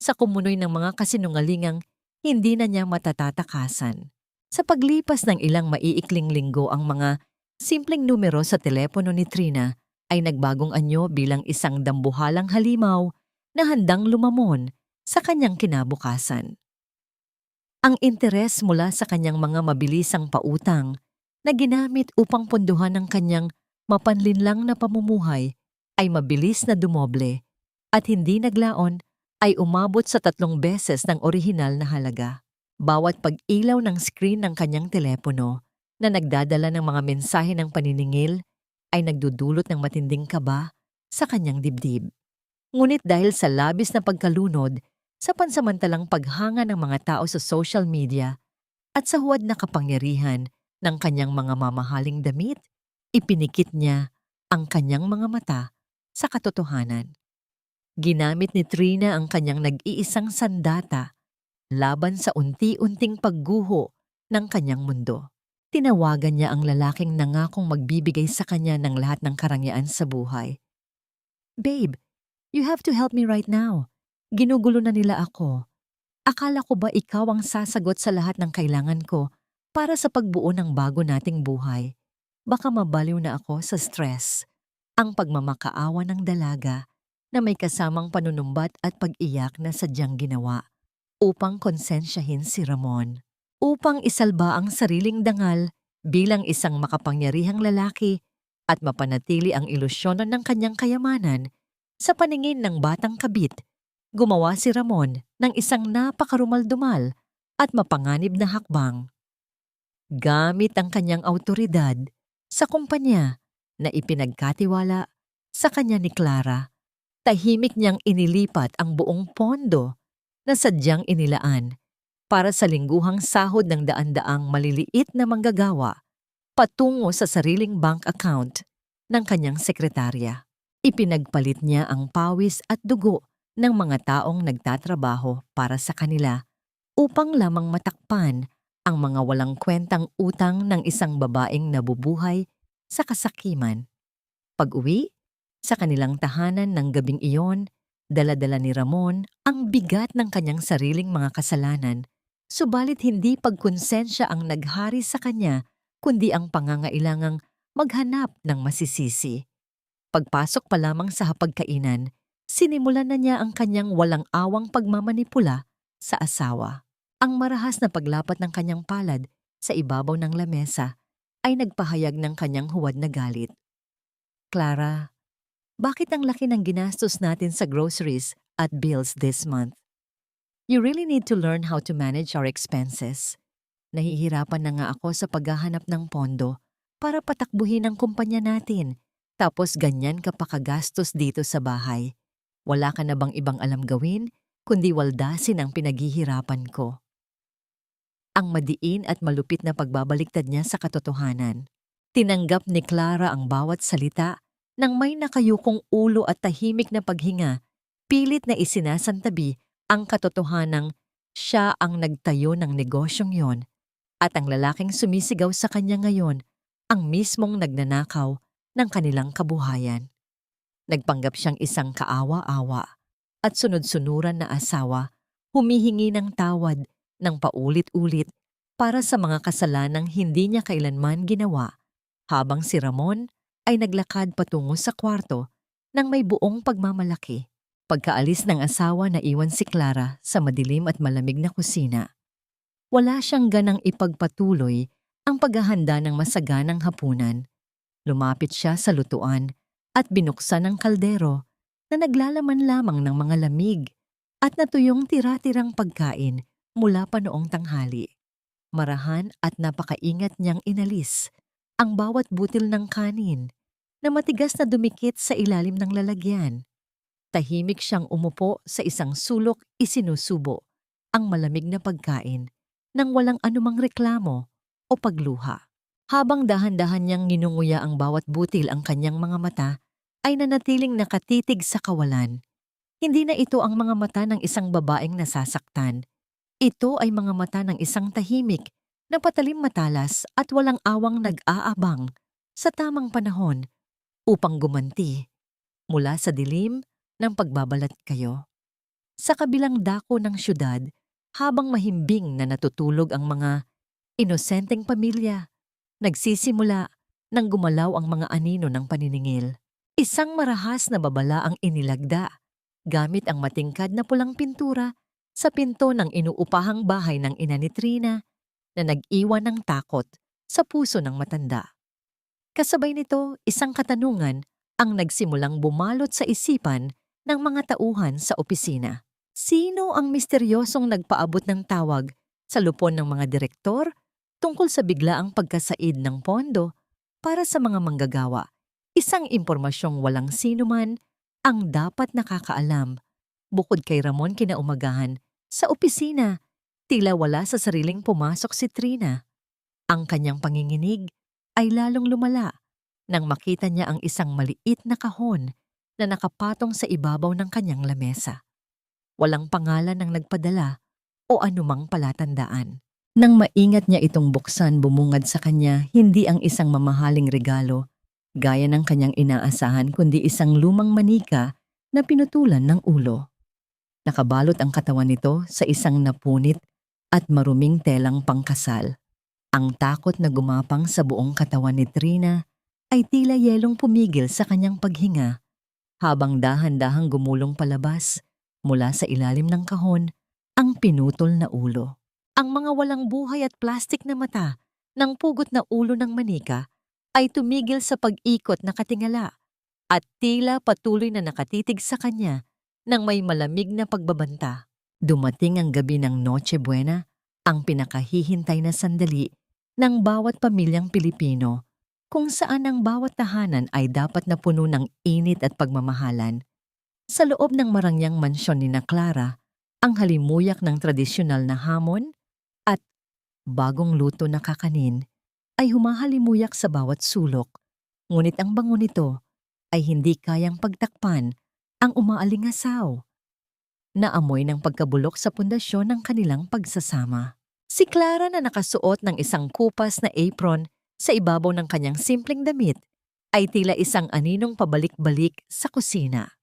sa kumunoy ng mga kasinungalingang hindi na niya matatatakasan. Sa paglipas ng ilang maiikling linggo ang mga simpleng numero sa telepono ni Trina ay nagbagong anyo bilang isang dambuhalang halimaw na handang lumamon sa kanyang kinabukasan. Ang interes mula sa kanyang mga mabilisang pautang na ginamit upang pondohan ng kanyang mapanlinlang na pamumuhay ay mabilis na dumoble at hindi naglaon ay umabot sa 3 beses ng orihinal na halaga. Bawat pag-ilaw ng screen ng kanyang telepono na nagdadala ng mga mensahe ng paniningil ay nagdudulot ng matinding kaba sa kanyang dibdib. Ngunit dahil sa labis na pagkalunod sa pansamantalang paghanga ng mga tao sa social media at sa huwad na kapangyarihan ng kanyang mga mamahaling damit, ipinikit niya ang kanyang mga mata sa katotohanan. Ginamit ni Trina ang kanyang nag-iisang sandata laban sa unti-unting pagguho ng kanyang mundo. Tinawagan niya ang lalaking nangakong magbibigay sa kanya ng lahat ng karangyaan sa buhay. "Babe, you have to help me right now. Ginugulo na nila ako. Akala ko ba ikaw ang sasagot sa lahat ng kailangan ko para sa pagbuo ng bago nating buhay? Baka mabaliw na ako sa stress." Ang pagmamakaawa ng dalaga na may kasamang panunumbat at pag-iyak na sadyang ginawa upang konsensyahin si Ramon. Upang isalba ang sariling dangal bilang isang makapangyarihang lalaki at mapanatili ang ilusyonan ng kanyang kayamanan sa paningin ng batang kabit, gumawa si Ramon ng isang napakarumaldumal at mapanganib na hakbang. Gamit ang kanyang awtoridad sa kumpanya na ipinagkatiwala sa kanya ni Clara, tahimik niyang inilipat ang buong pondo na sadyang inilaan para sa lingguhang sahod ng daan-daang maliliit na manggagawa patungo sa sariling bank account ng kanyang sekretarya. Ipinagpalit niya ang pawis at dugo ng mga taong nagtatrabaho para sa kanila upang lamang matakpan ang mga walang kwentang utang ng isang babaeng nabubuhay sa kasakiman. Pag-uwi sa kanilang tahanan ng gabing iyon, dala-dala ni Ramon ang bigat ng kanyang sariling mga kasalanan, subalit hindi pagkonsensya ang naghari sa kanya kundi ang pangangailangang maghanap ng masisisi. Pagpasok pa lamang sa hapagkainan, sinimulan na niya ang kanyang walang awang pagmamanipula sa asawa. Ang marahas na paglapat ng kanyang palad sa ibabaw ng lamesa ay nagpahayag ng kanyang huwad na galit. "Clara, bakit ang laki ng ginastos natin sa groceries at bills this month? You really need to learn how to manage our expenses. Nahihirapan na nga ako sa paghahanap ng pondo para patakbuhin ang kumpanya natin. Tapos ganyan ka pa kagastos dito sa bahay. Wala ka na bang ibang alam gawin kundi waldasin ang pinaghihirapan ko?" Ang madiin at malupit na pagbabaliktad niya sa katotohanan. Tinanggap ni Clara ang bawat salita nang may nakayukong ulo at tahimik na paghinga, pilit na isinasantabi ang katotohanang siya ang nagtayo ng negosyong yon at ang lalaking sumisigaw sa kanya ngayon ang mismong nagnanakaw ng kanilang kabuhayan. Nagpanggap siyang isang kaawa-awa at sunod-sunuran na asawa, humihingi ng tawad ng paulit-ulit para sa mga kasalanang hindi niya kailanman ginawa, habang si Ramon ay naglakad patungo sa kwarto ng may buong pagmamalaki. Pagkaalis ng asawa, naiwan si Clara sa madilim at malamig na kusina. Wala siyang ganang ipagpatuloy ang paghahanda ng masaganang hapunan. Lumapit siya sa lutuan at binuksan ang kaldero na naglalaman lamang ng mga lamig at natuyong tira-tirang pagkain mula pa noong tanghali. Marahan at napakaingat niyang inalis ang bawat butil ng kanin na matigas na dumikit sa ilalim ng lalagyan. Tahimik siyang umupo sa isang sulok, isinusubo ang malamig na pagkain nang walang anumang reklamo o pagluha. Habang dahan-dahan niyang ninunguya ang bawat butil, ang kanyang mga mata ay nanatiling nakatitig sa kawalan. Hindi na ito ang mga mata ng isang babaeng nasasaktan. Ito ay mga mata ng isang tahimik na patalim matalas at walang awang nag-aabang sa tamang panahon upang gumanti mula sa dilim ng pagbabalat kayo. Sa kabilang dako ng syudad, habang mahimbing na natutulog ang mga inosenteng pamilya, nagsisimula nang gumalaw ang mga anino ng paniningil. Isang marahas na babala ang inilagda gamit ang matingkad na pulang pintura sa pinto ng inuupahang bahay ng ina ni Trina na nag-iwan ng takot sa puso ng matanda. Kasabay nito, isang katanungan ang nagsimulang bumalot sa isipan ng mga tauhan sa opisina. Sino ang misteryosong nagpaabot ng tawag sa lupon ng mga direktor tungkol sa biglaang pagkasaid ng pondo para sa mga manggagawa? Isang impormasyong walang sinuman ang dapat nakakaalam. Bukod kay Ramon kinaumagahan, sa opisina, tila wala sa sariling pumasok si Trina. Ang kanyang panginginig ay lalong lumala nang makita niya ang isang maliit na kahon na nakapatong sa ibabaw ng kanyang lamesa. Walang pangalan ng nagpadala o anumang palatandaan. Nang maingat niya itong buksan, bumungad sa kanya hindi ang isang mamahaling regalo, gaya ng kanyang inaasahan, kundi isang lumang manika na pinutulan ng ulo. Nakabalot ang katawan nito sa isang napunit at maruming telang pangkasal. Ang takot na gumapang sa buong katawan ni Trina ay tila yelong pumigil sa kanyang paghinga habang dahan-dahang gumulong palabas mula sa ilalim ng kahon ang pinutol na ulo. Ang mga walang buhay at plastik na mata ng pugot na ulo ng manika ay tumigil sa pag-ikot na katingala at tila patuloy na nakatitig sa kanya ng may malamig na pagbabanta. Dumating ang gabi ng Noche Buena, ang pinakahihintay na sandali ng bawat pamilyang Pilipino, kung saan ang bawat tahanan ay dapat na puno ng init at pagmamahalan. Sa loob ng marangyang mansyon ni na Clara, ang halimuyak ng tradisyonal na hamon at bagong luto na kakanin ay humahalimuyak sa bawat sulok. Ngunit ang bango nito ay hindi kayang pagtakpan ang umaalingasaw na amoy ng pagkabulok sa pundasyon ng kanilang pagsasama. Si Clara na nakasuot ng isang kupas na apron sa ibabaw ng kanyang simpleng damit ay tila isang aninong pabalik-balik sa kusina.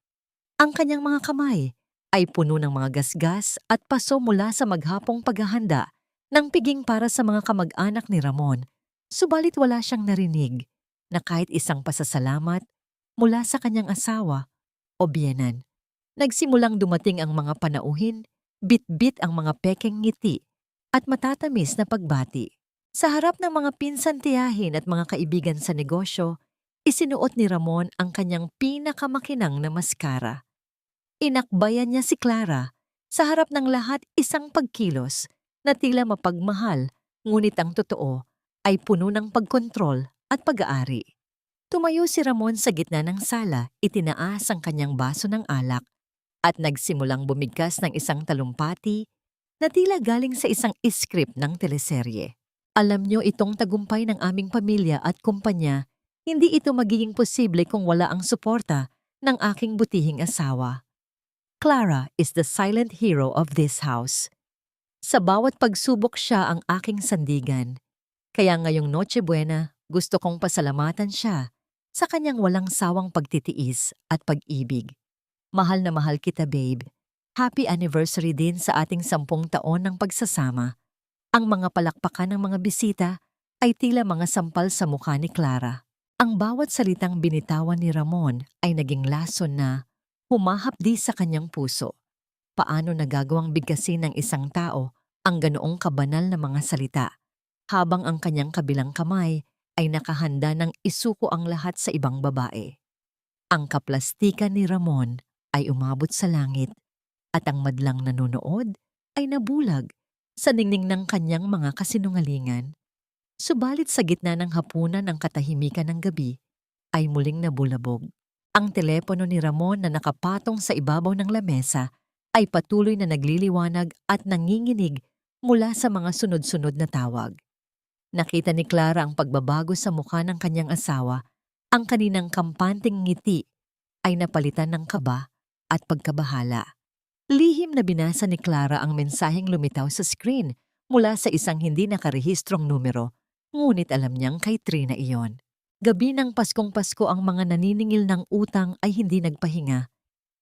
Ang kanyang mga kamay ay puno ng mga gasgas at paso mula sa maghapong paghahanda ng piging para sa mga kamag-anak ni Ramon. Subalit wala siyang narinig na kahit isang pasasalamat mula sa kanyang asawa o biyenan. Nagsimulang dumating ang mga panauhin, bit-bit ang mga pekeng ngiti at matatamis na pagbati. Sa harap ng mga pinsan tiyahin at mga kaibigan sa negosyo, isinuot ni Ramon ang kanyang pinakamakinang na maskara. Inakbayan niya si Clara sa harap ng lahat, isang pagkilos na tila mapagmahal, ngunit ang totoo ay puno ng pagkontrol at pag-aari. Tumayo si Ramon sa gitna ng sala, itinaas ang kanyang baso ng alak at nagsimulang bumigkas ng isang talumpati na tila galing sa isang script ng teleserye. Alam niyo, itong tagumpay ng aming pamilya at kumpanya, hindi ito magiging posible kung wala ang suporta ng aking butihing asawa. Clara is the silent hero of this house. Sa bawat pagsubok siya ang aking sandigan. Kaya ngayong Noche Buena, gusto kong pasalamatan siya sa kanyang walang sawang pagtitiis at pag-ibig. Mahal na mahal kita, babe. Happy anniversary din sa ating 10 taon ng pagsasama. Ang mga palakpakan ng mga bisita ay tila mga sampal sa mukha ni Clara. Ang bawat salitang binitawan ni Ramon ay naging lason na humahapdi sa kanyang puso. Paano nagagawang bigkasin ng isang tao ang ganoong kabanal na mga salita, habang ang kanyang kabilang kamay ay nakahanda ng isuko ang lahat sa ibang babae. Ang kaplastikan ni Ramon ay umabot sa langit at ang madlang nanonood ay nabulag sa ningning ng kanyang mga kasinungalingan. Subalit sa gitna ng hapunan ng katahimikan ng gabi ay muling nabulabog. Ang telepono ni Ramon na nakapatong sa ibabaw ng lamesa ay patuloy na nagliliwanag at nanginginig mula sa mga sunod-sunod na tawag. Nakita ni Clara ang pagbabago sa mukha ng kanyang asawa. Ang kaninang kampanting ngiti ay napalitan ng kaba at pagkabahala. Lihim na binasa ni Clara ang mensaheng lumitaw sa screen mula sa isang hindi nakarehistrong numero, ngunit alam niyang kay Trina iyon. Gabi ng Paskong Pasko ang mga naniningil ng utang ay hindi nagpahinga.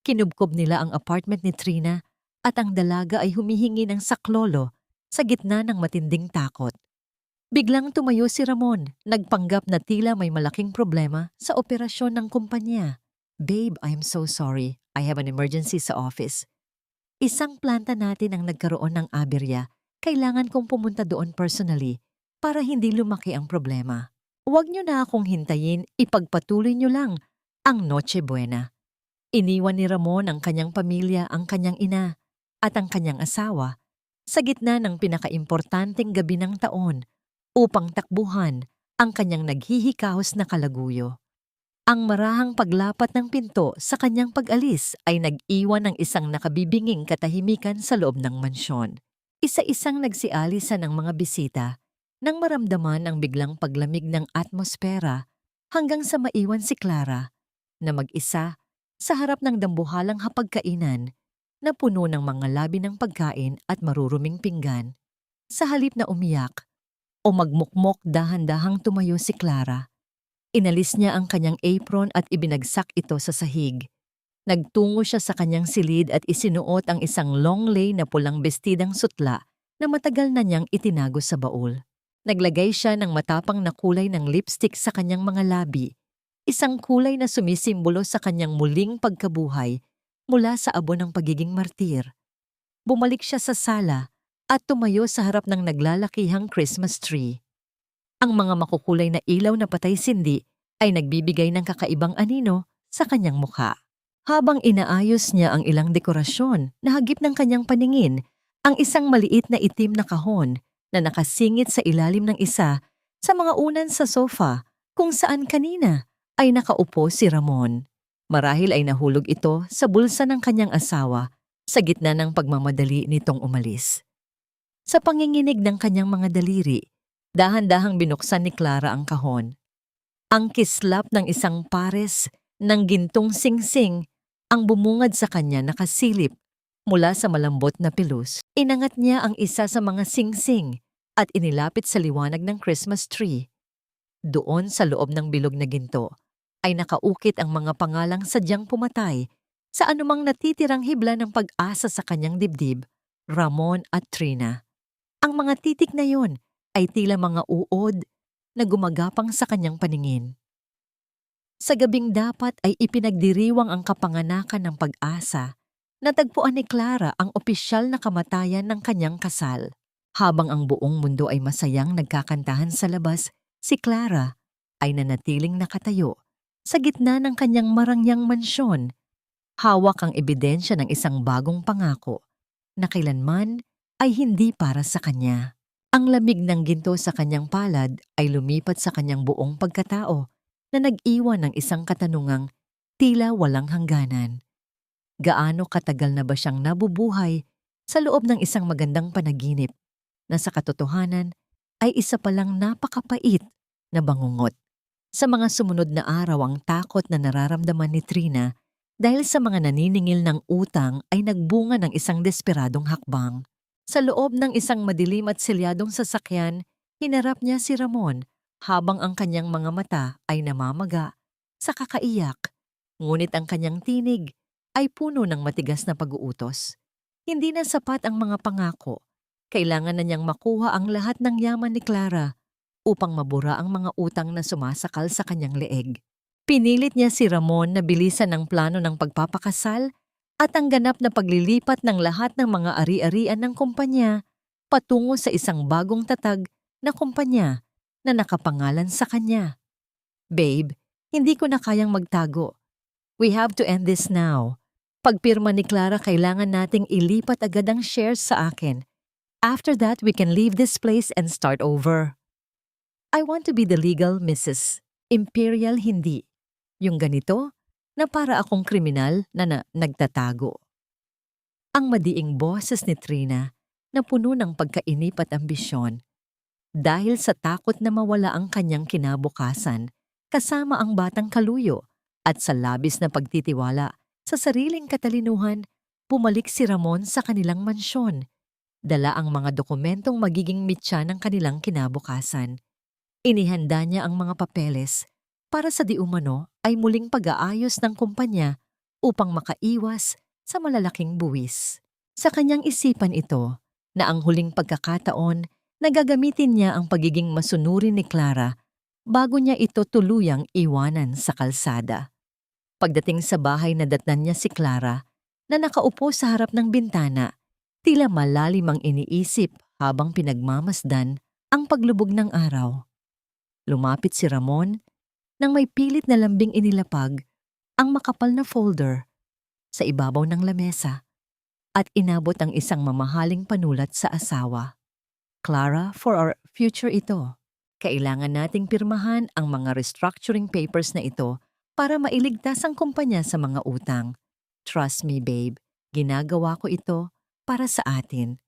Kinubkob nila ang apartment ni Trina at ang dalaga ay humihingi ng saklolo sa gitna ng matinding takot. Biglang tumayo si Ramon, nagpanggap na tila may malaking problema sa operasyon ng kumpanya. "Babe, I'm so sorry. I have an emergency sa office. Isang planta natin ang nagkaroon ng aberya. Kailangan kong pumunta doon personally para hindi lumaki ang problema. Huwag niyo na akong hintayin, ipagpatuloy niyo lang ang Noche Buena." Iniwan ni Ramon ang kanyang pamilya, ang kanyang ina at ang kanyang asawa sa gitna ng pinakaimportanteng gabi ng taon upang takbuhan ang kanyang naghihikahos na kalaguyo. Ang marahang paglapat ng pinto sa kanyang pag-alis ay nag-iwan ng isang nakabibinging katahimikan sa loob ng mansyon. Isa-isang nagsialisa ng mga bisita nang maramdaman ang biglang paglamig ng atmosfera hanggang sa maiwan si Clara na mag-isa sa harap ng dambuhalang hapagkainan na puno ng mga labi ng pagkain at maruruming pinggan. Sa halip na umiyak o magmukmok, dahan-dahang tumayo si Clara. Inalis niya ang kanyang apron at ibinagsak ito sa sahig. Nagtungo siya sa kanyang silid at isinuot ang isang long lay na pulang bestidang sutla na matagal na niyang itinago sa baul. Naglagay siya ng matapang na kulay ng lipstick sa kanyang mga labi, isang kulay na sumisimbolo sa kanyang muling pagkabuhay mula sa abo ng pagiging martir. Bumalik siya sa sala at tumayo sa harap ng naglalakihang Christmas tree. Ang mga makukulay na ilaw na patay-sindi ay nagbibigay ng kakaibang anino sa kanyang mukha. Habang inaayos niya ang ilang dekorasyon na hagip ng kanyang paningin, ang isang maliit na itim na kahon na nakasingit sa ilalim ng isa sa mga unan sa sofa kung saan kanina ay nakaupo si Ramon. Marahil ay nahulog ito sa bulsa ng kanyang asawa sa gitna ng pagmamadali nitong umalis. Sa panginginig ng kanyang mga daliri, dahan-dahang binuksan ni Clara ang kahon. Ang kislap ng isang pares ng gintong singsing ang bumungad sa kanya nakasilip mula sa malambot na pilus. Inangat niya ang isa sa mga singsing at inilapit sa liwanag ng Christmas tree. Doon sa loob ng bilog na ginto ay nakaukit ang mga pangalang sadyang pumatay sa anumang natitirang hibla ng pag-asa sa kanyang dibdib, Ramon at Trina. Ang mga titik na yon ay tila mga uod na gumagapang sa kanyang paningin. Sa gabing dapat ay ipinagdiriwang ang kapanganakan ng pag-asa, natagpuan ni Clara ang opisyal na kamatayan ng kanyang kasal. Habang ang buong mundo ay masayang nagkakantahan sa labas, si Clara ay nanatiling nakatayo sa gitna ng kanyang marangyang mansyon. Hawak ang ebidensya ng isang bagong pangako na kailanman ay hindi para sa kanya. Ang lamig ng ginto sa kanyang palad ay lumipat sa kanyang buong pagkatao na nag-iwan ng isang katanungang tila walang hangganan. Gaano katagal na ba siyang nabubuhay sa loob ng isang magandang panaginip na sa katotohanan ay isa palang napakapait na bangungot? Sa mga sumunod na araw, ang takot na nararamdaman ni Trina dahil sa mga naniningil ng utang ay nagbunga ng isang desperadong hakbang. Sa loob ng isang madilim at selyadong sasakyan, hinarap niya si Ramon habang ang kanyang mga mata ay namamaga sa kakaiyak. Ngunit ang kanyang tinig ay puno ng matigas na pag-uutos. Hindi na sapat ang mga pangako. Kailangan na niyang makuha ang lahat ng yaman ni Clara upang mabura ang mga utang na sumasakal sa kanyang leeg. Pinilit niya si Ramon na bilisan ang plano ng pagpapakasal at ang ganap na paglilipat ng lahat ng mga ari-arian ng kumpanya patungo sa isang bagong tatag na kumpanya na nakapangalan sa kanya. Babe, hindi ko na kayang magtago. We have to end this now. Pagpirma ni Clara, kailangan nating ilipat agad ang shares sa akin. After that, we can leave this place and start over. I want to be the legal Mrs. Imperial, hindi. Yung ganito, na para akong kriminal na nagtatago. Ang madiing boses ni Trina na puno ng pagkainip at ambisyon dahil sa takot na mawala ang kanyang kinabukasan kasama ang batang kaluyo at sa labis na pagtitiwala sa sariling katalinuhan, bumalik si Ramon sa kanilang mansyon. Dala ang mga dokumentong magiging mitya ng kanilang kinabukasan. Inihanda niya ang mga papeles para sa di umano ay muling pag-aayos ng kumpanya upang makaiwas sa malalaking buwis. Sa kanyang isipan ito na ang huling pagkakataon na gagamitin niya ang pagiging masunurin ni Clara bago niya ito tuluyang iwanan sa kalsada. Pagdating sa bahay, nadatnan niya si Clara na nakaupo sa harap ng bintana, tila malalim ang iniisip habang pinagmamasdan ang paglubog ng araw. Lumapit si Ramon nang may pilit na lambing inilapag ang makapal na folder sa ibabaw ng lamesa at inabot ang isang mamahaling panulat sa asawa. Clara, for our future ito. Kailangan nating pirmahan ang mga restructuring papers na ito para mailigtas ang kumpanya sa mga utang. Trust me, babe, ginagawa ko ito para sa atin.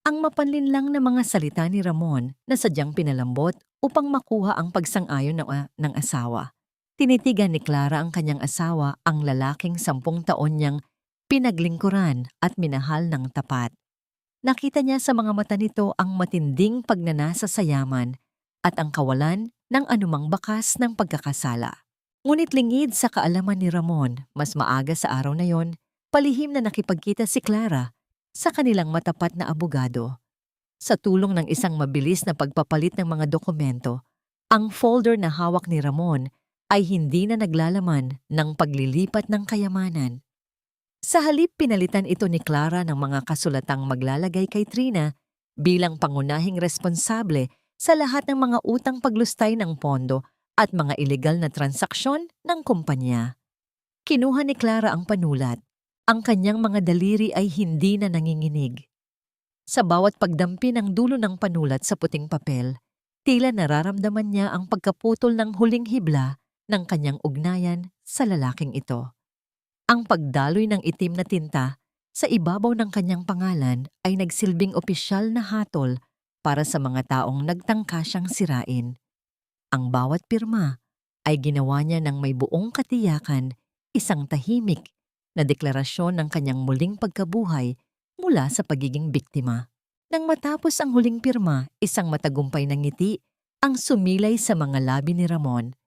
Ang mapanlinlang na mga salita ni Ramon na sadyang pinalambot upang makuha ang pagsang-ayon ng asawa. Tinitigan ni Clara ang kanyang asawa, ang lalaking 10 taon niyang pinaglingkuran at minahal ng tapat. Nakita niya sa mga mata nito ang matinding pagnanasa sa yaman at ang kawalan ng anumang bakas ng pagkakasala. Ngunit lingid sa kaalaman ni Ramon, mas maaga sa araw na yon, palihim na nakipagkita si Clara sa kanilang matapat na abogado. Sa tulong ng isang mabilis na pagpapalit ng mga dokumento, ang folder na hawak ni Ramon ay hindi na naglalaman ng paglilipat ng kayamanan. Sa halip, pinalitan ito ni Clara ng mga kasulatang maglalagay kay Trina bilang pangunahing responsable sa lahat ng mga utang paglustay ng pondo at mga ilegal na transaksyon ng kumpanya. Kinuha ni Clara ang panulat. Ang kanyang mga daliri ay hindi na nanginginig. Sa bawat pagdampi ng dulo ng panulat sa puting papel, tila nararamdaman niya ang pagkaputol ng huling hibla ng kanyang ugnayan sa lalaking ito. Ang pagdaloy ng itim na tinta sa ibabaw ng kanyang pangalan ay nagsilbing opisyal na hatol para sa mga taong nagtangka siyang sirain. Ang bawat pirma ay ginawa niya ng may buong katiyakan, isang tahimik na deklarasyon ng kanyang muling pagkabuhay mula sa pagiging biktima. Nang matapos ang huling pirma, isang matagumpay na ngiti ang sumilay sa mga labi ni Ramon.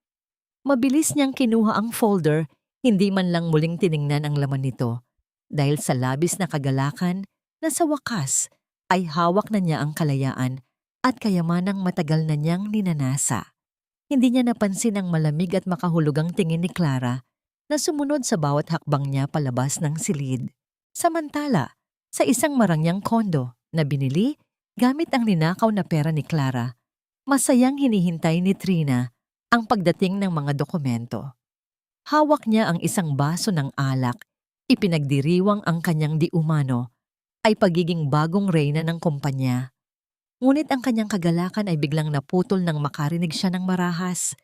Mabilis niyang kinuha ang folder, hindi man lang muling tiningnan ang laman nito, dahil sa labis na kagalakan na sa wakas ay hawak na niya ang kalayaan at kayamanang matagal na niyang ninanasa. Hindi niya napansin ang malamig at makahulugang tingin ni Clara na sumunod sa bawat hakbang niya palabas ng silid. Samantala, sa isang marangyang kondo na binili gamit ang ninakaw na pera ni Clara, masayang hinihintay ni Trina ang pagdating ng mga dokumento. Hawak niya ang isang baso ng alak, ipinagdiriwang ang kanyang di umano ay pagiging bagong reyna ng kumpanya. Ngunit ang kanyang kagalakan ay biglang naputol nang makarinig siya ng marahas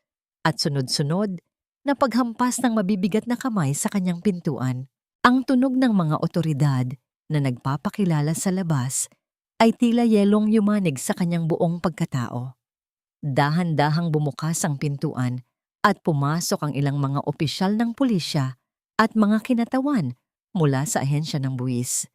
at sunod-sunod na paghampas ng mabibigat na kamay sa kanyang pintuan. Ang tunog ng mga otoridad na nagpapakilala sa labas ay tila yelong yumanig sa kanyang buong pagkatao. Dahan-dahang bumukas ang pintuan at pumasok ang ilang mga opisyal ng pulisya at mga kinatawan mula sa ahensya ng buwis.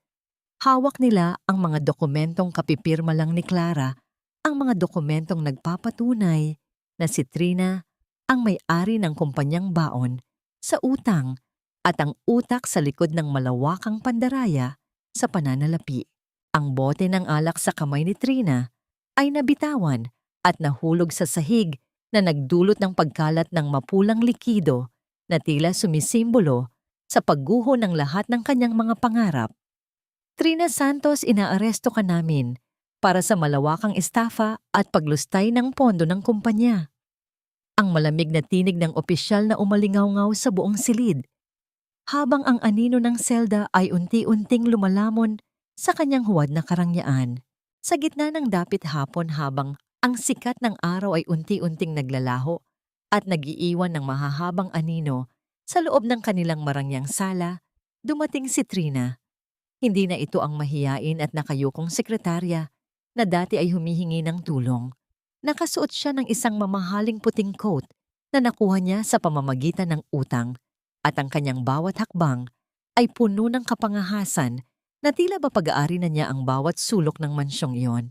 Hawak nila ang mga dokumentong kapipirma lang ni Clara, ang mga dokumentong nagpapatunay na si Trina ang may-ari ng kumpanyang baon sa utang at ang utak sa likod ng malawakang pandaraya sa pananalapi. Ang bote ng alak sa kamay ni Trina ay nabitawan at nahulog sa sahig na nagdulot ng pagkalat ng mapulang likido na tila sumisimbolo sa pagguho ng lahat ng kanyang mga pangarap. Trina Santos, inaaresto ka namin para sa malawakang estafa at paglustay ng pondo ng kumpanya. Ang malamig na tinig ng opisyal na umalingaw-ngaw sa buong silid, habang ang anino ng selda ay unti-unting lumalamon sa kanyang huwad na karangyaan. Sa gitna ng dapit hapon habang ang sikat ng araw ay unti-unting naglalaho at nagiiwan ng mahahabang anino sa loob ng kanilang marangyang sala, dumating si Trina. Hindi na ito ang mahiyain at nakayukong sekretarya na dati ay humihingi ng tulong. Nakasuot siya ng isang mamahaling puting coat na nakuha niya sa pamamagitan ng utang at ang kanyang bawat hakbang ay puno ng kapangahasan na tila ba pag-aari na niya ang bawat sulok ng mansyong iyon.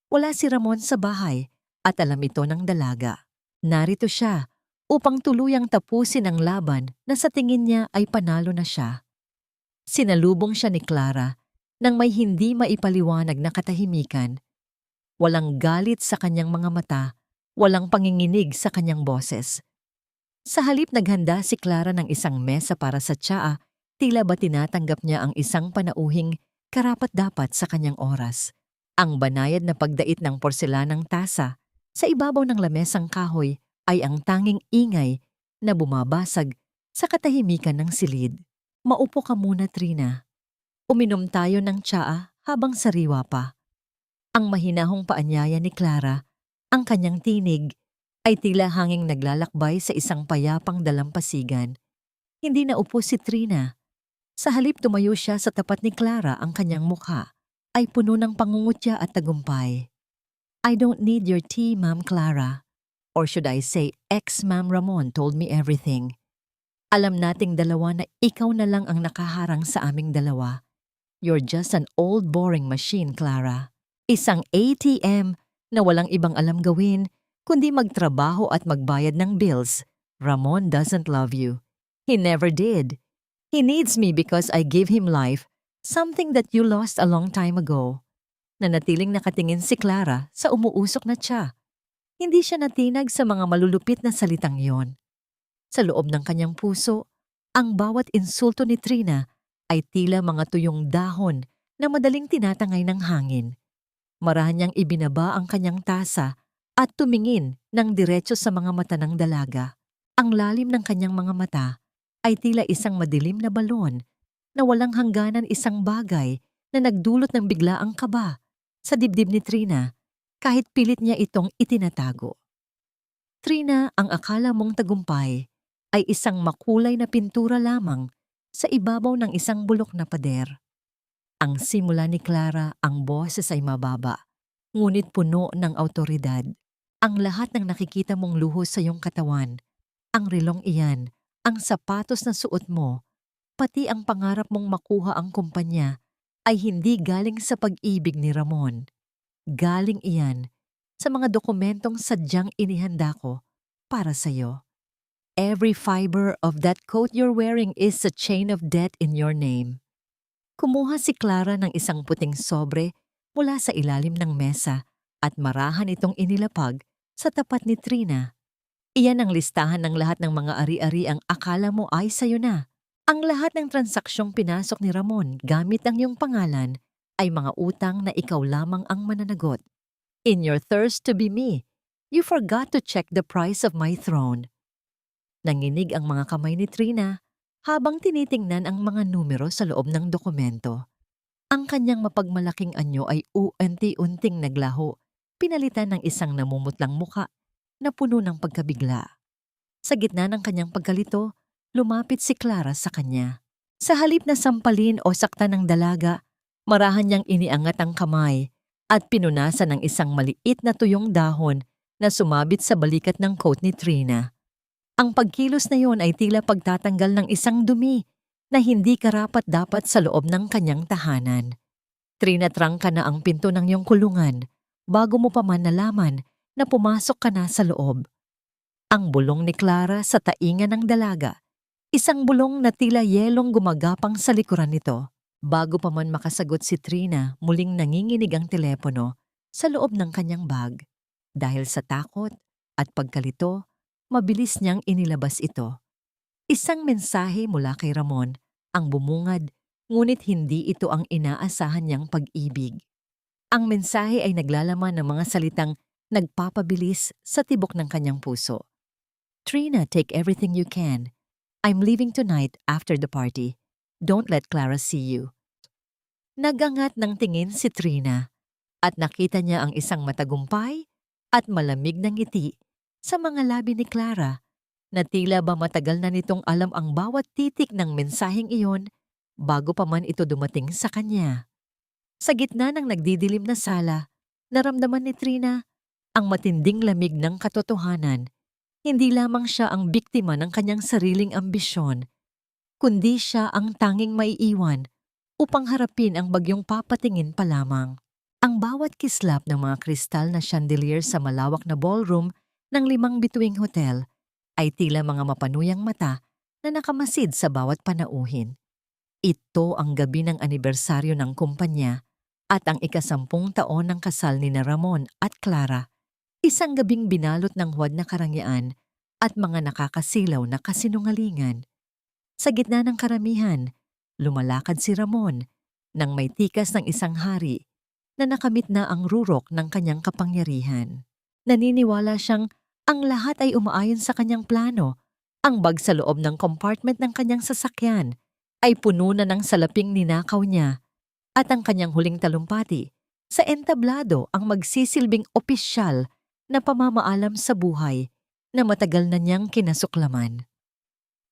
Wala si Ramon sa bahay at alam ito ng dalaga. Narito siya upang tuluyang tapusin ang laban na sa tingin niya ay panalo na siya. Sinalubong siya ni Clara nang may hindi maipaliwanag na katahimikan. Walang galit sa kanyang mga mata, walang panginginig sa kanyang boses. Sa halip naghanda si Clara ng isang mesa para sa tsaa, tila ba tinatanggap niya ang isang panauhing karapat-dapat sa kanyang oras. Ang banayad na pagdait ng porselanang tasa sa ibabaw ng lamesang kahoy ay ang tanging ingay na bumabasag sa katahimikan ng silid. Maupo ka muna, Trina. Uminom tayo ng tsaa habang sariwa pa. Ang mahinahong paanyaya ni Clara, ang kanyang tinig, ay tila hanging naglalakbay sa isang payapang dalampasigan. Hindi naupo si Trina. Sa halip tumayo siya sa tapat ni Clara, ang kanyang mukha ay puno ng pangungutya at tagumpay. I don't need your tea, Ma'am Clara. Or should I say, ex-Ma'am Ramon told me everything. Alam nating dalawa na ikaw na lang ang nakaharang sa aming dalawa. You're just an old boring machine, Clara. Isang ATM na walang ibang alam gawin kundi magtrabaho at magbayad ng bills. Ramon doesn't love you. He never did. He needs me because I give him life, something that you lost a long time ago. Nanatiling nakatingin si Clara sa umuusok na tsa. Hindi siya natinag sa mga malulupit na salitang yon. Sa loob ng kanyang puso, ang bawat insulto ni Trina ay tila mga tuyong dahon na madaling tinatangay ng hangin. Marahan niyang ibinaba ang kanyang tasa at tumingin ng diretso sa mga mata ng dalaga. Ang lalim ng kanyang mga mata ay tila isang madilim na balon na walang hangganan, isang bagay na nagdulot ng biglaang kaba sa dibdib ni Trina kahit pilit niya itong itinatago. Trina, ang akala mong tagumpay ay isang makulay na pintura lamang sa ibabaw ng isang bulok na pader. Ang simula ni Clara, ang boses ay mababa, ngunit puno ng awtoridad. Ang lahat ng nakikita mong luhos sa iyong katawan, ang relong iyan, ang sapatos na suot mo, pati ang pangarap mong makuha ang kumpanya ay hindi galing sa pag-ibig ni Ramon. Galing iyan sa mga dokumentong sadyang inihanda ko para sa iyo. Every fiber of that coat you're wearing is a chain of debt in your name. Kumuha si Clara ng isang puting sobre mula sa ilalim ng mesa at marahan itong inilapag sa tapat ni Trina. Iyan ang listahan ng lahat ng mga ari-ari ang akala mo ay sayo na. Ang lahat ng transaksyong pinasok ni Ramon gamit ang iyong pangalan ay mga utang na ikaw lamang ang mananagot. In your thirst to be me, you forgot to check the price of my throne. Nanginig ang mga kamay ni Trina habang tinitingnan ang mga numero sa loob ng dokumento. Ang kanyang mapagmalaking anyo ay unti-unting naglaho, pinalitan ng isang namumutlang muka na puno ng pagkabigla. Sa gitna ng kanyang pagkalito, lumapit si Clara sa kanya. Sa halip na sampalin o saktan ng dalaga, marahan niyang iniangat ang kamay at pinunasan ng isang maliit na tuyong dahon na sumabit sa balikat ng coat ni Trina. Ang pagkilos na yon ay tila pagtatanggal ng isang dumi na hindi karapat-dapat sa loob ng kanyang tahanan. Trinatrangka na ang pinto ng iyong kulungan bago mo pa man nalaman na pumasok ka na sa loob. Ang bulong ni Clara sa tainga ng dalaga, isang bulong na tila yelong gumagapang sa likuran nito. Bago pa man makasagot si Trina, muling nanginginig ang telepono sa loob ng kanyang bag. Dahil sa takot at pagkalito, mabilis niyang inilabas ito. Isang mensahe mula kay Ramon ang bumungad, ngunit hindi ito ang inaasahan niyang pag-ibig. Ang mensahe ay naglalaman ng mga salitang nagpapabilis sa tibok ng kanyang puso. Trina, take everything you can. I'm leaving tonight after the party. Don't let Clara see you. Nagangat ng tingin si Trina at nakita niya ang isang matagumpay at malamig na ngiti sa mga labi ni Clara na tila ba matagal na nitong alam ang bawat titik ng mensaheng iyon bago pa man ito dumating sa kanya. Sa gitna ng nagdidilim na sala, naramdaman ni Trina ang matinding lamig ng katotohanan. Hindi lamang siya ang biktima ng kanyang sariling ambisyon, kundi siya ang tanging maiiwan upang harapin ang bagyong papatingin pa lamang. Ang bawat kislap ng mga kristal na chandelier sa malawak na ballroom ng 5 bituing hotel ay tila mga mapanuyang mata na nakamasid sa bawat panauhin. Ito ang gabi ng anibersaryo ng kumpanya at ang ika-10 taon ng kasal ni Ramon at Clara. Isang gabing binalot ng huwad na karangyaan at mga nakakasilaw na kasinungalingan. Sa gitna ng karamihan, lumalakad si Ramon nang may tikas ng isang hari na nakamit na ang rurok ng kanyang kapangyarihan. Naniniwala siyang ang lahat ay umaayon sa kanyang plano. Ang bag sa loob ng compartment ng kanyang sasakyan ay puno na ng salaping ninakaw niya at ang kanyang huling talumpati sa entablado ang magsisilbing opisyal na pamamaalam sa buhay na matagal na niyang kinasuklaman.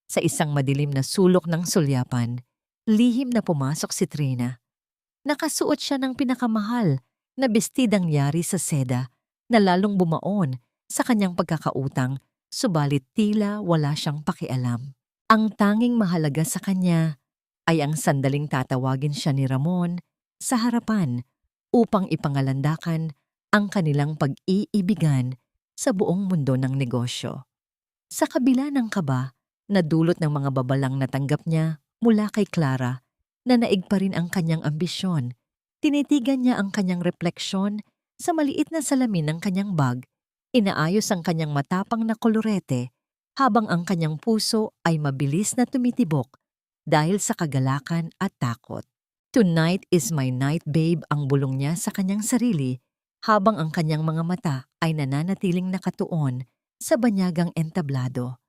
Sa isang madilim na sulok ng sulyapan, lihim na pumasok si Trina. Nakasuot siya ng pinakamahal na bestidang yari sa seda na lalong bumaon sa kanyang pagkakautang, subalit tila wala siyang pakialam. Ang tanging mahalaga sa kanya ay ang sandaling tatawagin siya ni Ramon sa harapan upang ipangalandakan ang kanilang pag-iibigan sa buong mundo ng negosyo. Sa kabila ng kaba na dulot ng mga babalang natanggap niya mula kay Clara na naig pa rin ang kanyang ambisyon, tinitigan niya ang kanyang refleksyon sa maliit na salamin ng kanyang bag, inaayos ang kanyang matapang na kolorete habang ang kanyang puso ay mabilis na tumitibok dahil sa kagalakan at takot. Tonight is my night, babe, ang bulong niya sa kanyang sarili habang ang kanyang mga mata ay nananatiling nakatuon sa banyagang entablado.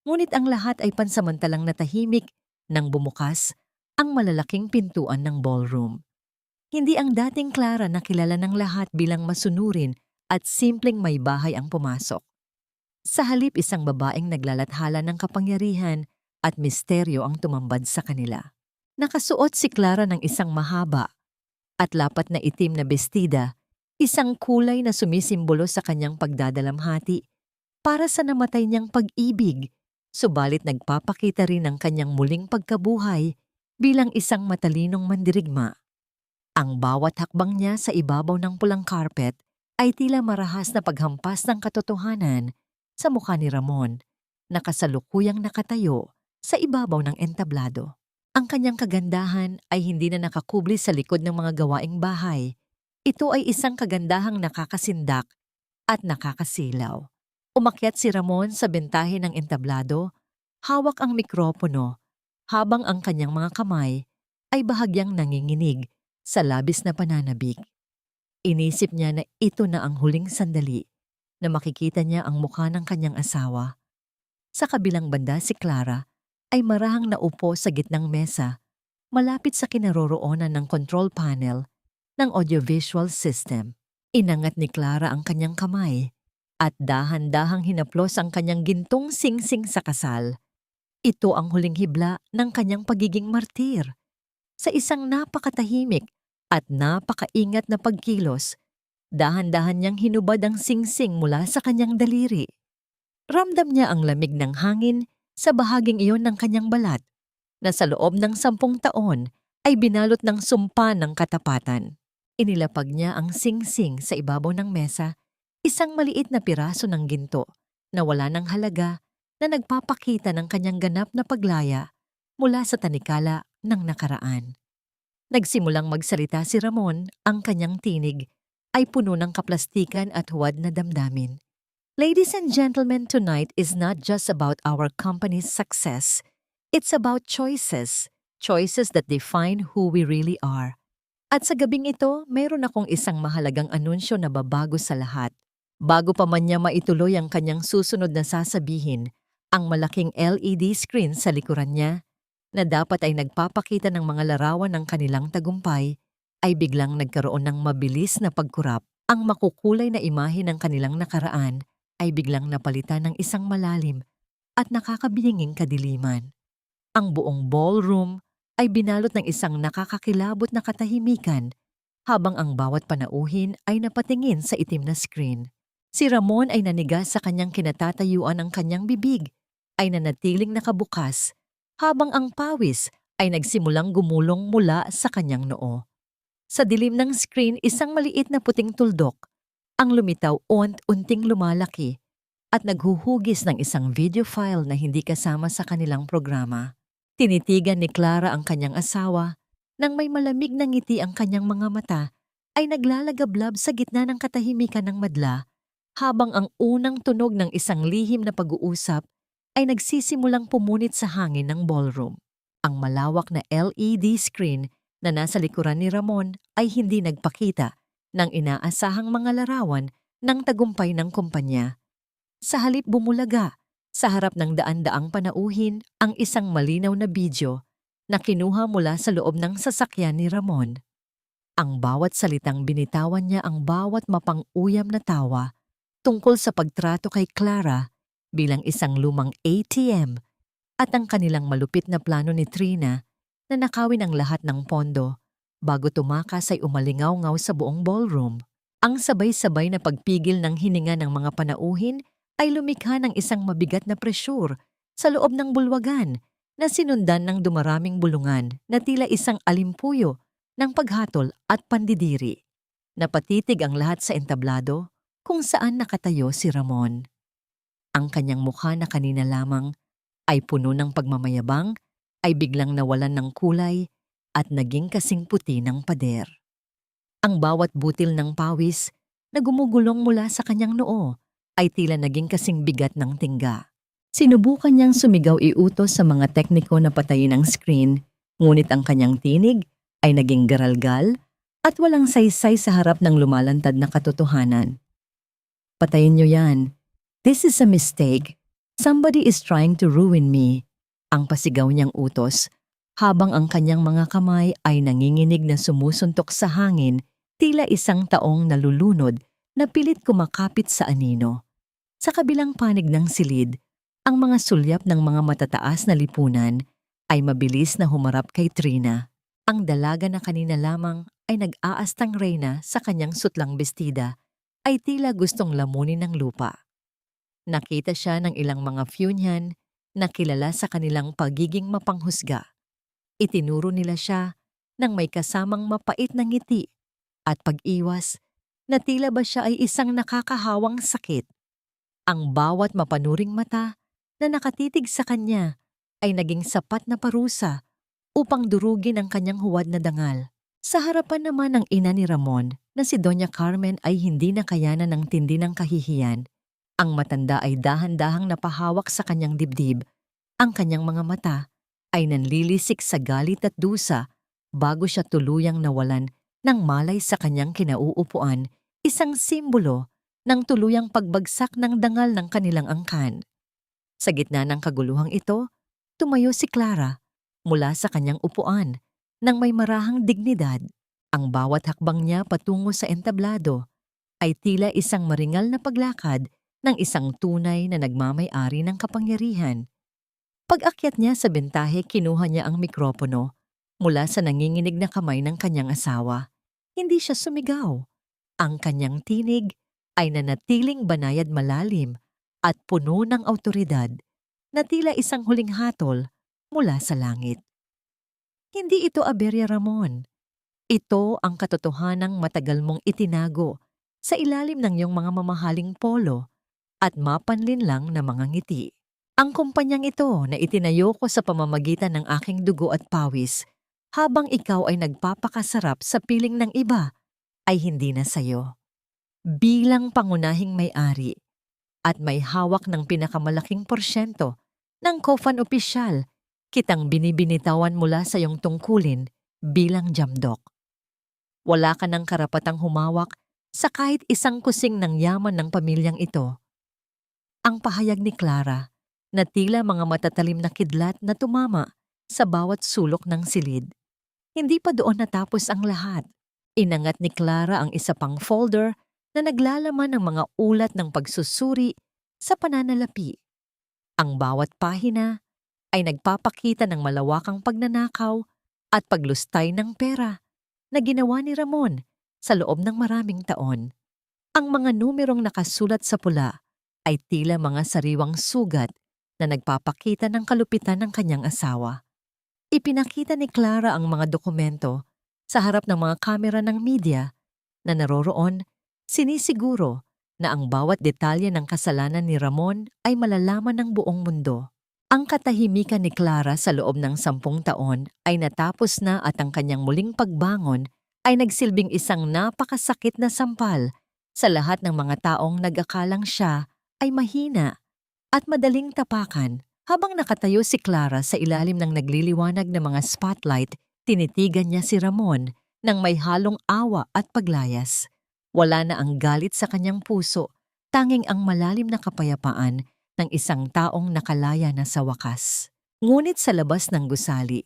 Ngunit ang lahat ay pansamantalang natahimik nang bumukas ang malalaking pintuan ng ballroom. Hindi ang dating Clara na kilala ng lahat bilang masunurin at simpleng may bahay ang pumasok. Sa halip isang babaeng naglalathala ng kapangyarihan at misteryo ang tumambad sa kanila. Nakasuot si Clara ng isang mahaba at lapat na itim na bestida, isang kulay na sumisimbolo sa kanyang pagdadalamhati para sa namatay niyang pag-ibig, subalit nagpapakita rin ng kanyang muling pagkabuhay bilang isang matalinong mandirigma. Ang bawat hakbang niya sa ibabaw ng pulang carpet ay tila marahas na paghampas ng katotohanan sa mukha ni Ramon, na kasalukuyang nakatayo sa ibabaw ng entablado. Ang kanyang kagandahan ay hindi na nakakubli sa likod ng mga gawaing bahay. Ito ay isang kagandahang nakakasindak at nakakasilaw. Umakyat si Ramon sa bentahe ng entablado, hawak ang mikropono, habang ang kanyang mga kamay ay bahagyang nanginginig sa labis na pananabik. Inisip niya na ito na ang huling sandali na makikita niya ang mukha ng kanyang asawa. Sa kabilang banda si Clara ay marahang naupo sa gitnang mesa, malapit sa kinaroroonan ng control panel ng audiovisual system. Inangat ni Clara ang kanyang kamay at dahan-dahang hinaplos ang kanyang gintong singsing sa kasal. Ito ang huling hibla ng kanyang pagiging martir. Sa isang napakatahimik at napakaingat na pagkilos, dahan-dahan niyang hinubad ang singsing mula sa kanyang daliri. Ramdam niya ang lamig ng hangin sa bahaging iyon ng kanyang balat, na sa loob ng 10 taon ay binalot ng sumpa ng katapatan. Inilapag niya ang singsing sa ibabaw ng mesa, isang maliit na piraso ng ginto na wala ng halaga na nagpapakita ng kanyang ganap na paglaya mula sa tanikala ng nakaraan. Nagsimulang magsalita si Ramon, ang kanyang tinig ay puno ng kaplastikan at huwad na damdamin. Ladies and gentlemen, tonight is not just about our company's success. It's about choices. Choices that define who we really are. At sa gabing ito, mayroon akong isang mahalagang anunsyo na babago sa lahat. Bago pa man niya maituloy ang kanyang susunod na sasabihin, ang malaking LED screen sa likuran niya, na dapat ay nagpapakita ng mga larawan ng kanilang tagumpay, ay biglang nagkaroon ng mabilis na pagkurap. Ang makukulay na imahe ng kanilang nakaraan ay biglang napalitan ng isang malalim at nakakabinging kadiliman. Ang buong ballroom ay binalot ng isang nakakakilabot na katahimikan habang ang bawat panauhin ay napatingin sa itim na screen. Si Ramon ay naniga sa kanyang kinatatayuan, ang kanyang bibig ay nanatiling nakabukas habang ang pawis ay nagsimulang gumulong mula sa kanyang noo. Sa dilim ng screen, isang maliit na puting tuldok ang lumitaw, unting lumalaki at naghuhugis ng isang video file na hindi kasama sa kanilang programa. Tinitigan ni Clara ang kanyang asawa nang may malamig na ngiti, ang kanyang mga mata ay naglalagablab sa gitna ng katahimikan ng madla habang ang unang tunog ng isang lihim na pag-uusap ay nagsisimulang pumunit sa hangin ng ballroom. Ang malawak na LED screen na nasa likuran ni Ramon ay hindi nagpakita ng inaasahang mga larawan ng tagumpay ng kumpanya. Sa halip, bumulaga sa harap ng daan-daang panauhin ang isang malinaw na video na kinuha mula sa loob ng sasakyan ni Ramon. Ang bawat salitang binitawan niya, ang bawat mapang-uyam na tawa tungkol sa pagtrato kay Clara bilang isang lumang ATM at ang kanilang malupit na plano ni Trina na nakawin ang lahat ng pondo bago tumakas ay umalingaw-ngaw sa buong ballroom. Ang sabay-sabay na pagpigil ng hininga ng mga panauhin ay lumikha ng isang mabigat na presyur sa loob ng bulwagan na sinundan ng dumaraming bulungan na tila isang alimpuyo ng paghatol at pandidiri. Napatitig ang lahat sa entablado kung saan nakatayo si Ramon. Ang kanyang mukha na kanina lamang ay puno ng pagmamayabang ay biglang nawalan ng kulay at naging kasing puti ng pader. Ang bawat butil ng pawis na gumugulong mula sa kanyang noo ay tila naging kasing bigat ng tingga. Sinubukan niyang sumigaw iutos sa mga tekniko na patayin ang screen, ngunit ang kanyang tinig ay naging garalgal at walang saysay sa harap ng lumalantad na katotohanan. Patayin niyo yan. This is a mistake. Somebody is trying to ruin me. Ang pasigaw niyang utos, habang ang kanyang mga kamay ay nanginginig na sumusuntok sa hangin, tila isang taong nalulunod na pilit kumakapit sa anino. Sa kabilang panig ng silid, ang mga sulyap ng mga matataas na lipunan ay mabilis na humarap kay Trina. Ang dalaga na kanina lamang ay nag-aastang reyna sa kanyang sutlang bestida ay tila gustong lamunin ng lupa. Nakita siya ng ilang mga Funyuan na kilala sa kanilang pagiging mapanghusga. Itinuro nila siya ng may kasamang mapait na ngiti at pag-iwas na tila ba siya ay isang nakakahawang sakit. Ang bawat mapanuring mata na nakatitig sa kanya ay naging sapat na parusa upang durugin ang kanyang huwad na dangal. Sa harapan naman ng ina ni Ramon na si Doña Carmen ay hindi nakayanan ng tindi ng kahihiyan. Ang matanda ay dahan-dahang napahawak sa kanyang dibdib. Ang kanyang mga mata ay nanlilisik sa galit at dusa bago siya tuluyang nawalan ng malay sa kanyang kinauupuan, isang simbolo ng tuluyang pagbagsak ng dangal ng kanilang angkan. Sa gitna ng kaguluhang ito, tumayo si Clara mula sa kanyang upuan nang may marahang dignidad. Ang bawat hakbang niya patungo sa entablado ay tila isang maringal na paglakad ng isang tunay na nagmamay-ari ng kapangyarihan. Pag-akyat niya sa bentahe, kinuha niya ang mikropono mula sa nanginginig na kamay ng kanyang asawa. Hindi siya sumigaw. Ang kanyang tinig ay nanatiling banayad, malalim at puno ng awtoridad na tila isang huling hatol mula sa langit. Hindi ito aberya, Ramon. Ito ang katotohanang matagal mong itinago sa ilalim ng iyong mga mamahaling polo at mapanlinlang na mga ngiti. Ang kumpanyang ito na itinayo ko sa pamamagitan ng aking dugo at pawis habang ikaw ay nagpapakasarap sa piling ng iba ay hindi na sayo. Bilang pangunahing may-ari at may hawak ng pinakamalaking porsyento ng COFAN opisyal, kitang binibinitawan mula sa iyong tungkulin bilang jamdok. Wala ka ng karapatang humawak sa kahit isang kusing ng yaman ng pamilyang ito. Ang pahayag ni Clara na tila mga matatalim na kidlat na tumama sa bawat sulok ng silid. Hindi pa doon natapos ang lahat. Inangat ni Clara ang isa pang folder na naglalaman ng mga ulat ng pagsusuri sa pananalapi. Ang bawat pahina ay nagpapakita ng malawakang pagnanakaw at paglustay ng pera na ginawa ni Ramon sa loob ng maraming taon. Ang mga numerong nakasulat sa pula ay tila mga sariwang sugat na nagpapakita ng kalupitan ng kanyang asawa. Ipinakita ni Clara ang mga dokumento sa harap ng mga kamera ng media na naroroon, sinisiguro na ang bawat detalye ng kasalanan ni Ramon ay malalaman ng buong mundo. Ang katahimikan ni Clara sa loob ng 10 taon ay natapos na at ang kanyang muling pagbangon ay nagsilbing isang napakasakit na sampal sa lahat ng mga taong nag-akalang siya ay mahina at madaling tapakan. Habang nakatayo si Clara sa ilalim ng nagliliwanag na mga spotlight, tinitigan niya si Ramon ng may halong awa at paglayas. Wala na ang galit sa kanyang puso, tanging ang malalim na kapayapaan ng isang taong nakalaya na sa wakas. Ngunit sa labas ng gusali,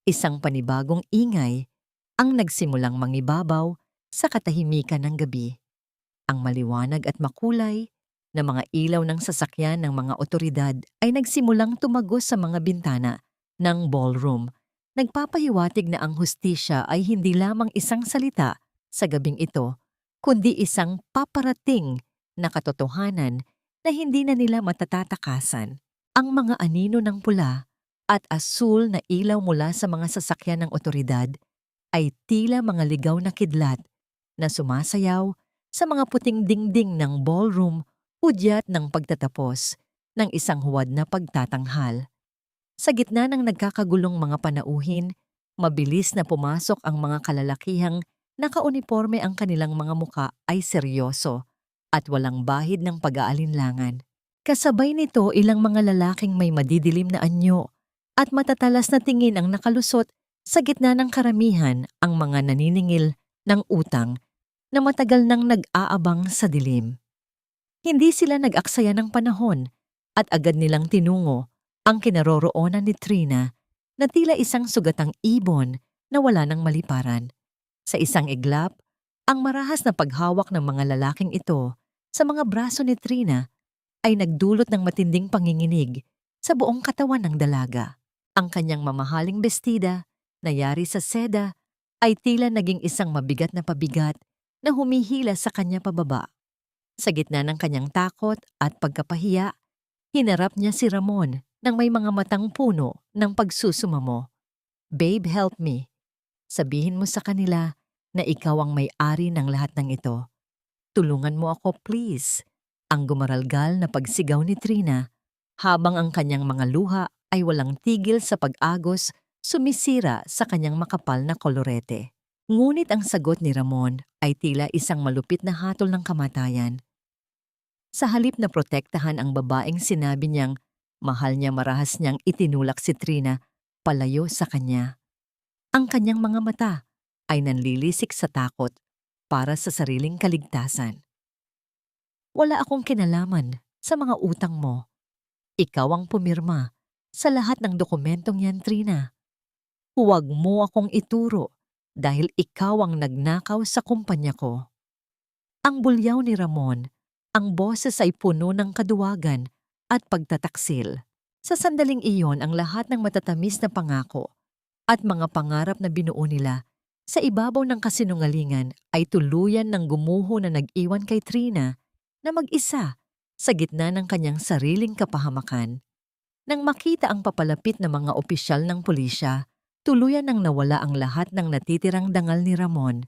isang panibagong ingay ang nagsimulang mangibabaw sa katahimikan ng gabi. Ang maliwanag at makulay na mga ilaw ng sasakyan ng mga otoridad ay nagsimulang tumagos sa mga bintana ng ballroom. Nagpapahiwatig na ang hustisya ay hindi lamang isang salita sa gabing ito, kundi isang paparating na katotohanan na hindi na nila matatatakasan. Ang mga anino ng pula at asul na ilaw mula sa mga sasakyan ng otoridad ay tila mga ligaw na kidlat na sumasayaw sa mga puting dingding ng ballroom, udyat ng pagtatapos ng isang huwad na pagtatanghal. Sa gitna ng nagkakagulong mga panauhin, mabilis na pumasok ang mga kalalakihang nakauniforme, ang kanilang mga muka ay seryoso at walang bahid ng pag-aalinlangan. Kasabay nito ilang mga lalaking may madidilim na anyo at matatalas na tingin ang nakalusot sa gitna ng karamihan, ang mga naniningil ng utang na matagal nang nag-aabang sa dilim. Hindi sila nag-aksaya ng panahon at agad nilang tinungo ang kinaroroonan ni Trina na tila isang sugatang ibon na wala ng maliparan. Sa isang iglap, ang marahas na paghawak ng mga lalaking ito sa mga braso ni Trina ay nagdulot ng matinding panginginig sa buong katawan ng dalaga. Ang kanyang mamahaling bestida na yari sa seda ay tila naging isang mabigat na pabigat na humihila sa kanya pababa. Sa gitna ng kanyang takot at pagkapahiya, hinarap niya si Ramon nang may mga matang puno ng pagsusumamo. "Babe, help me. Sabihin mo sa kanila na ikaw ang may-ari ng lahat ng ito. Tulungan mo ako, please." Ang gumaralgal na pagsigaw ni Trina habang ang kanyang mga luha ay walang tigil sa pag-agos sumisira sa kanyang makapal na kolorete. Ngunit ang sagot ni Ramon ay tila isang malupit na hatol ng kamatayan. Sa halip na protektahan ang babaeng sinabi niyang mahal niya, marahas niyang itinulak si Trina palayo sa kanya. Ang kanyang mga mata ay nanlilisik sa takot para sa sariling kaligtasan. "Wala akong kinalaman sa mga utang mo. Ikaw ang pumirma sa lahat ng dokumentong yan, Trina. Huwag mo akong ituro dahil ikaw ang nagnakaw sa kumpanya ko." Ang bulyaw ni Ramon, ang boses ay puno ng kaduwagan at pagtataksil. Sa sandaling iyon, ang lahat ng matatamis na pangako at mga pangarap na binuo nila sa ibabaw ng kasinungalingan ay tuluyan ng gumuho na nag-iwan kay Trina na mag-isa sa gitna ng kanyang sariling kapahamakan. Nang makita ang papalapit na mga opisyal ng pulisya, tuluyan nang nawala ang lahat ng natitirang dangal ni Ramon.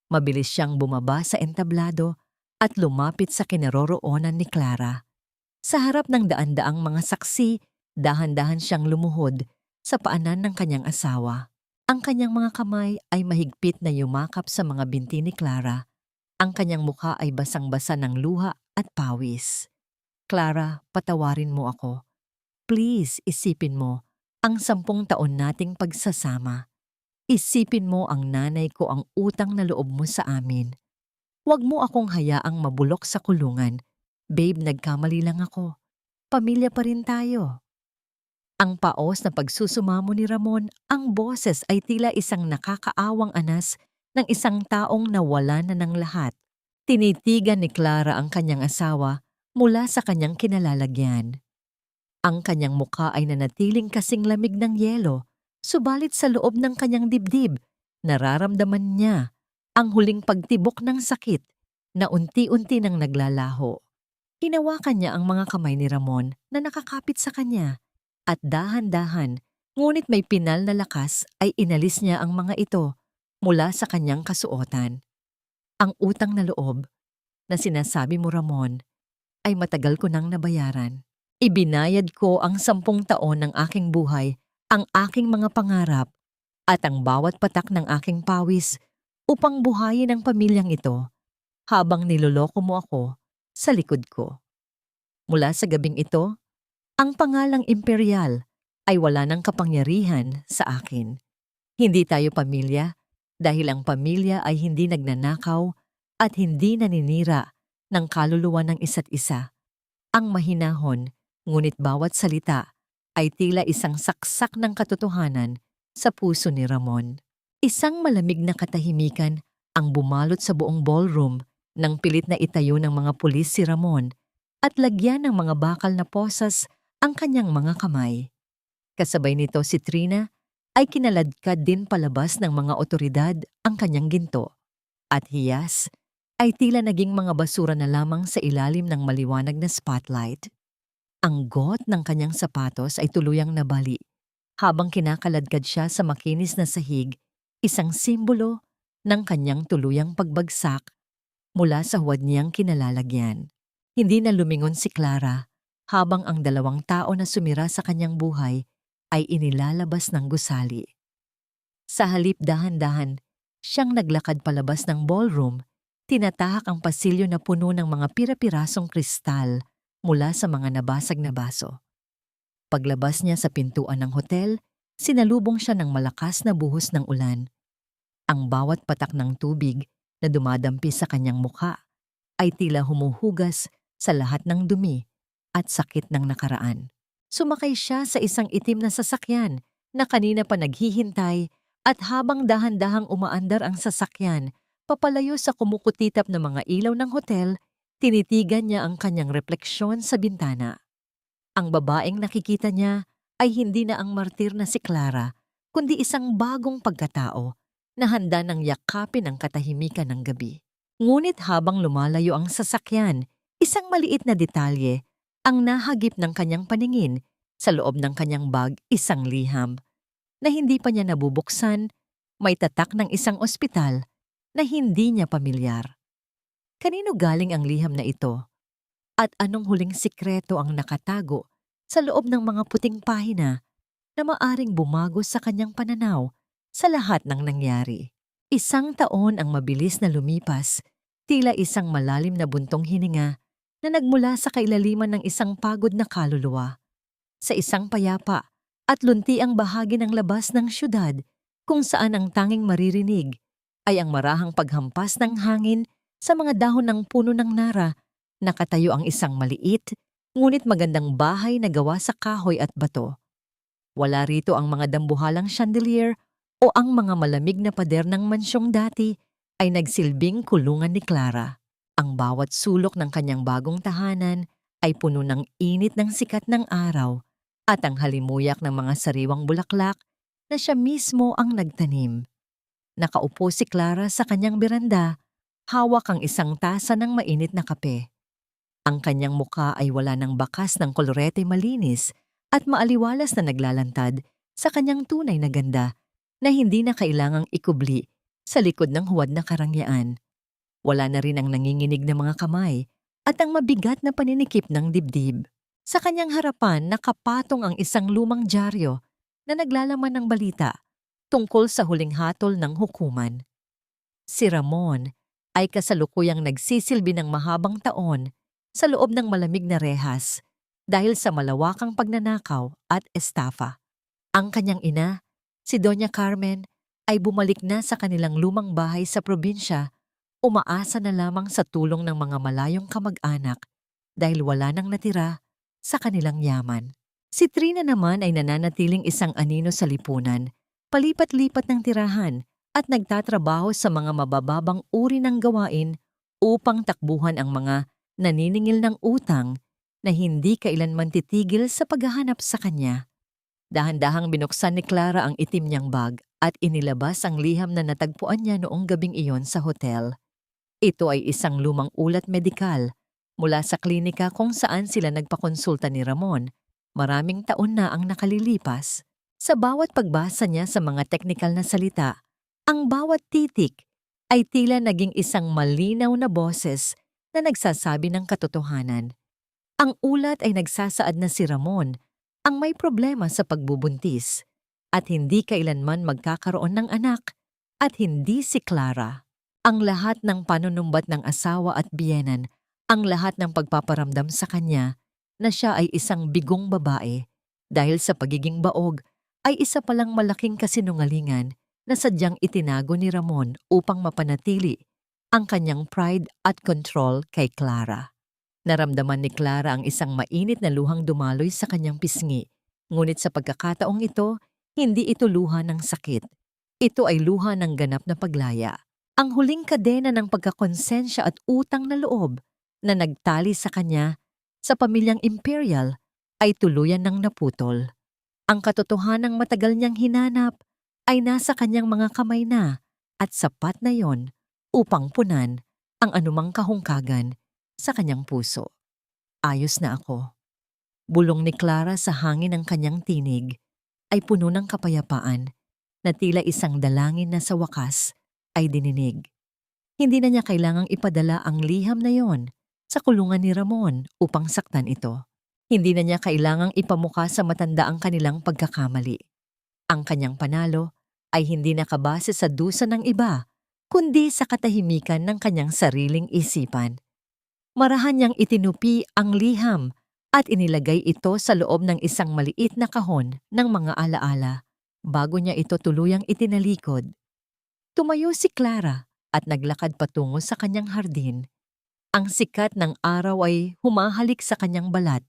Mabilis siyang bumaba sa entablado at lumapit sa kinaroroonan ni Clara. Sa harap ng daan-daang mga saksi, dahan-dahan siyang lumuhod sa paanan ng kanyang asawa. Ang kanyang mga kamay ay mahigpit na yumakap sa mga binti ni Clara. Ang kanyang mukha ay basang-basa ng luha at pawis. Clara, patawarin mo ako. Please, isipin mo ang 10 taon nating pagsasama. Isipin mo ang nanay ko ang utang na loob mo sa amin. Huwag mo akong hayaang mabulok sa kulungan. Babe, nagkamali lang ako. Pamilya pa rin tayo. Ang paos na pagsusumamo ni Ramon, ang boses ay tila isang nakakaawang anas ng isang taong nawala na ng lahat. Tinitigan ni Clara ang kanyang asawa mula sa kanyang kinalalagyan. Ang kanyang mukha ay nanatiling kasing lamig ng yelo, subalit sa loob ng kanyang dibdib, nararamdaman niya ang huling pagtibok ng sakit na unti-unti nang naglalaho. Hinawakan niya ang mga kamay ni Ramon na nakakapit sa kanya at dahan-dahan, ngunit may pinal na lakas ay inalis niya ang mga ito mula sa kanyang kasuotan. Ang utang na loob na sinasabi mo, Ramon, ay matagal ko nang nabayaran. Ibinayad ko ang 10 taon ng aking buhay, ang aking mga pangarap, at ang bawat patak ng aking pawis upang buhayin ang pamilyang ito habang niloloko mo ako sa likod ko. Mula sa gabing ito, ang pangalang imperial ay wala ng kapangyarihan sa akin. Hindi tayo pamilya dahil ang pamilya ay hindi nagnanakaw at hindi naninira ng kaluluwa ng isa't isa. Ang mahinahon, ngunit bawat salita ay tila isang saksak ng katotohanan sa puso ni Ramon. Isang malamig na katahimikan ang bumalot sa buong ballroom nang pilit na itayo ng mga pulis si Ramon at lagyan ng mga bakal na posas ang kanyang mga kamay. Kasabay nito si Trina ay kinaladkad din palabas ng mga otoridad ang kanyang ginto. At hiyas ay tila naging mga basura na lamang sa ilalim ng maliwanag na spotlight. Ang got ng kanyang sapatos ay tuluyang nabali habang kinakaladkad siya sa makinis na sahig, isang simbolo ng kanyang tuluyang pagbagsak mula sa huwad niyang kinalalagyan. Hindi na lumingon si Clara habang ang 2 tao na sumira sa kanyang buhay ay inilalabas ng gusali. Sa halip dahan-dahan, siyang naglakad palabas ng ballroom, tinatahak ang pasilyo na puno ng mga pira-pirasong kristal mula sa mga nabasag na baso. Paglabas niya sa pintuan ng hotel, sinalubong siya ng malakas na buhos ng ulan. Ang bawat patak ng tubig na dumadampi sa kanyang mukha ay tila humuhugas sa lahat ng dumi at sakit ng nakaraan. Sumakay siya sa isang itim na sasakyan na kanina pa naghihintay at habang dahan-dahang umaandar ang sasakyan, papalayo sa kumukutitap na mga ilaw ng hotel, tinitigan niya ang kanyang refleksyon sa bintana. Ang babaeng nakikita niya ay hindi na ang martir na si Clara, kundi isang bagong pagkatao na handa ng yakapin ang katahimikan ng gabi. Ngunit habang lumalayo ang sasakyan, isang maliit na detalye ang nahagip ng kanyang paningin. Sa loob ng kanyang bag, isang liham na hindi pa niya nabubuksan, may tatak ng isang ospital na hindi niya pamilyar. Kanino galing ang liham na ito? At anong huling sikreto ang nakatago sa loob ng mga puting pahina na maaring bumago sa kanyang pananaw sa lahat ng nangyari? 1 taon ang mabilis na lumipas, tila isang malalim na buntong hininga na nagmula sa kailaliman ng isang pagod na kaluluwa. Sa isang payapa at luntiang bahagi ng labas ng syudad kung saan ang tanging maririnig ay ang marahang paghampas ng hangin sa mga dahon ng puno ng nara, nakatayo ang isang maliit ngunit magandang bahay na gawa sa kahoy at bato. Wala rito ang mga dambuhalang chandelier o ang mga malamig na pader ng mansyong dati ay nagsilbing kulungan ni Clara. Ang bawat sulok ng kanyang bagong tahanan ay puno ng init ng sikat ng araw at ang halimuyak ng mga sariwang bulaklak na siya mismo ang nagtanim. Nakaupo si Clara sa kanyang beranda, hawak ang isang tasa ng mainit na kape. Ang kanyang mukha ay wala ng bakas ng kolorete malinis at maaliwalas na naglalantad sa kanyang tunay na ganda na hindi na kailangang ikubli sa likod ng huwad na karangyaan. Wala na rin ang nanginginig na mga kamay at ang mabigat na paninikip ng dibdib. Sa kanyang harapan nakapatong ang isang lumang dyaryo na naglalaman ng balita tungkol sa huling hatol ng hukuman. Si Ramon ay kasalukuyang nagsisilbi ng mahabang taon sa loob ng malamig na rehas dahil sa malawakang pagnanakaw at estafa. Ang kanyang ina, si Doña Carmen, ay bumalik na sa kanilang lumang bahay sa probinsya, umaasa na lamang sa tulong ng mga malayong kamag-anak dahil wala nang natira sa kanilang yaman. Si Trina naman ay nananatiling isang anino sa lipunan, palipat-lipat ng tirahan at nagtatrabaho sa mga mabababang uri ng gawain upang takbuhan ang mga naniningil ng utang na hindi kailanman titigil sa paghahanap sa kanya. Dahan-dahang binuksan ni Clara ang itim niyang bag at inilabas ang liham na natagpuan niya noong gabing iyon sa hotel. Ito ay isang lumang ulat medikal mula sa klinika kung saan sila nagpakonsulta ni Ramon. Maraming taon na ang nakalilipas. Sa bawat pagbasa niya sa mga teknikal na salita, ang bawat titik ay tila naging isang malinaw na boses na nagsasabi ng katotohanan. Ang ulat ay nagsasaad na si Ramon ang may problema sa pagbubuntis at hindi kailanman magkakaroon ng anak at hindi si Clara. Ang lahat ng panunumbat ng asawa at biyenan, ang lahat ng pagpaparamdam sa kanya na siya ay isang bigong babae dahil sa pagiging baog ay isa palang malaking kasinungalingan na sadyang itinago ni Ramon upang mapanatili ang kanyang pride at control kay Clara. Naramdaman ni Clara ang isang mainit na luhang dumaloy sa kanyang pisngi, ngunit sa pagkakataong ito, hindi ito luha ng sakit. Ito ay luha ng ganap na paglaya. Ang huling kadena ng pagkakonsensya at utang na loob na nagtali sa kanya sa pamilyang imperial ay tuluyan ng naputol. Ang katotohanang matagal niyang hinanap ay nasa kanyang mga kamay na at sapat na yon upang punan ang anumang kahungkagan sa kanyang puso. Ayos na ako. Bulong ni Clara sa hangin ng kanyang tinig ay puno ng kapayapaan na tila isang dalangin na sa wakas ay dininig. Hindi na niya kailangang ipadala ang liham na yon sa kulungan ni Ramon upang saktan ito. Hindi na niya kailangang ipamukha sa matanda ang kanilang pagkakamali. Ang kanyang panalo ay hindi nakabase sa dusa ng iba, kundi sa katahimikan ng kanyang sariling isipan. Marahan niyang itinupi ang liham at inilagay ito sa loob ng isang maliit na kahon ng mga alaala bago niya ito tuluyang itinalikod. Tumayo si Clara at naglakad patungo sa kanyang hardin. Ang sikat ng araw ay humahalik sa kanyang balat,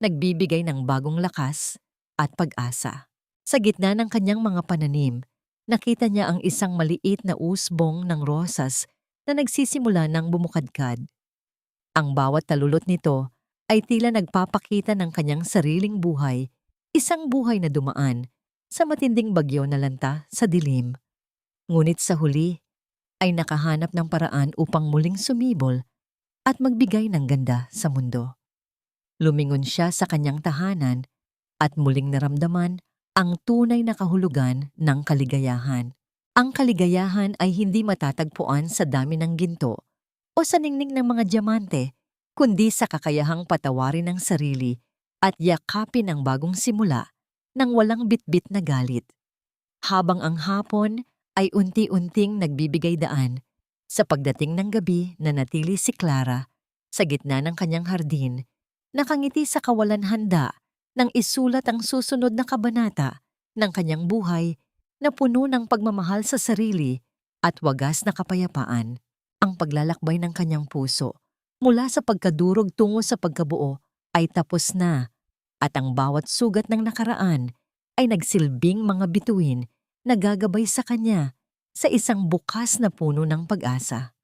nagbibigay ng bagong lakas at pag-asa. Sa gitna ng kanyang mga pananim, nakita niya ang isang maliit na usbong ng rosas na nagsisimula ng bumukadkad. Ang bawat talulot nito ay tila nagpapakita ng kanyang sariling buhay, isang buhay na dumaan sa matinding bagyo na lanta sa dilim. Ngunit sa huli ay nakahanap ng paraan upang muling sumibol at magbigay ng ganda sa mundo. Lumingon siya sa kanyang tahanan at muling naramdaman ang tunay na kahulugan ng kaligayahan. Ang kaligayahan ay hindi matatagpuan sa dami ng ginto o sa ningning ng mga diamante, kundi sa kakayahang patawarin ng sarili at yakapin ang bagong simula ng walang bitbit na galit. Habang ang hapon ay unti-unting nagbibigay daan, sa pagdating ng gabi na natili si Clara sa gitna ng kanyang hardin, nakangiti sa kawalan handa nang isulat ang susunod na kabanata ng kanyang buhay na puno ng pagmamahal sa sarili at wagas na kapayapaan. Ang paglalakbay ng kanyang puso mula sa pagkadurog tungo sa pagkabuo ay tapos na at ang bawat sugat ng nakaraan ay nagsilbing mga bituin na gagabay sa kanya sa isang bukas na puno ng pag-asa.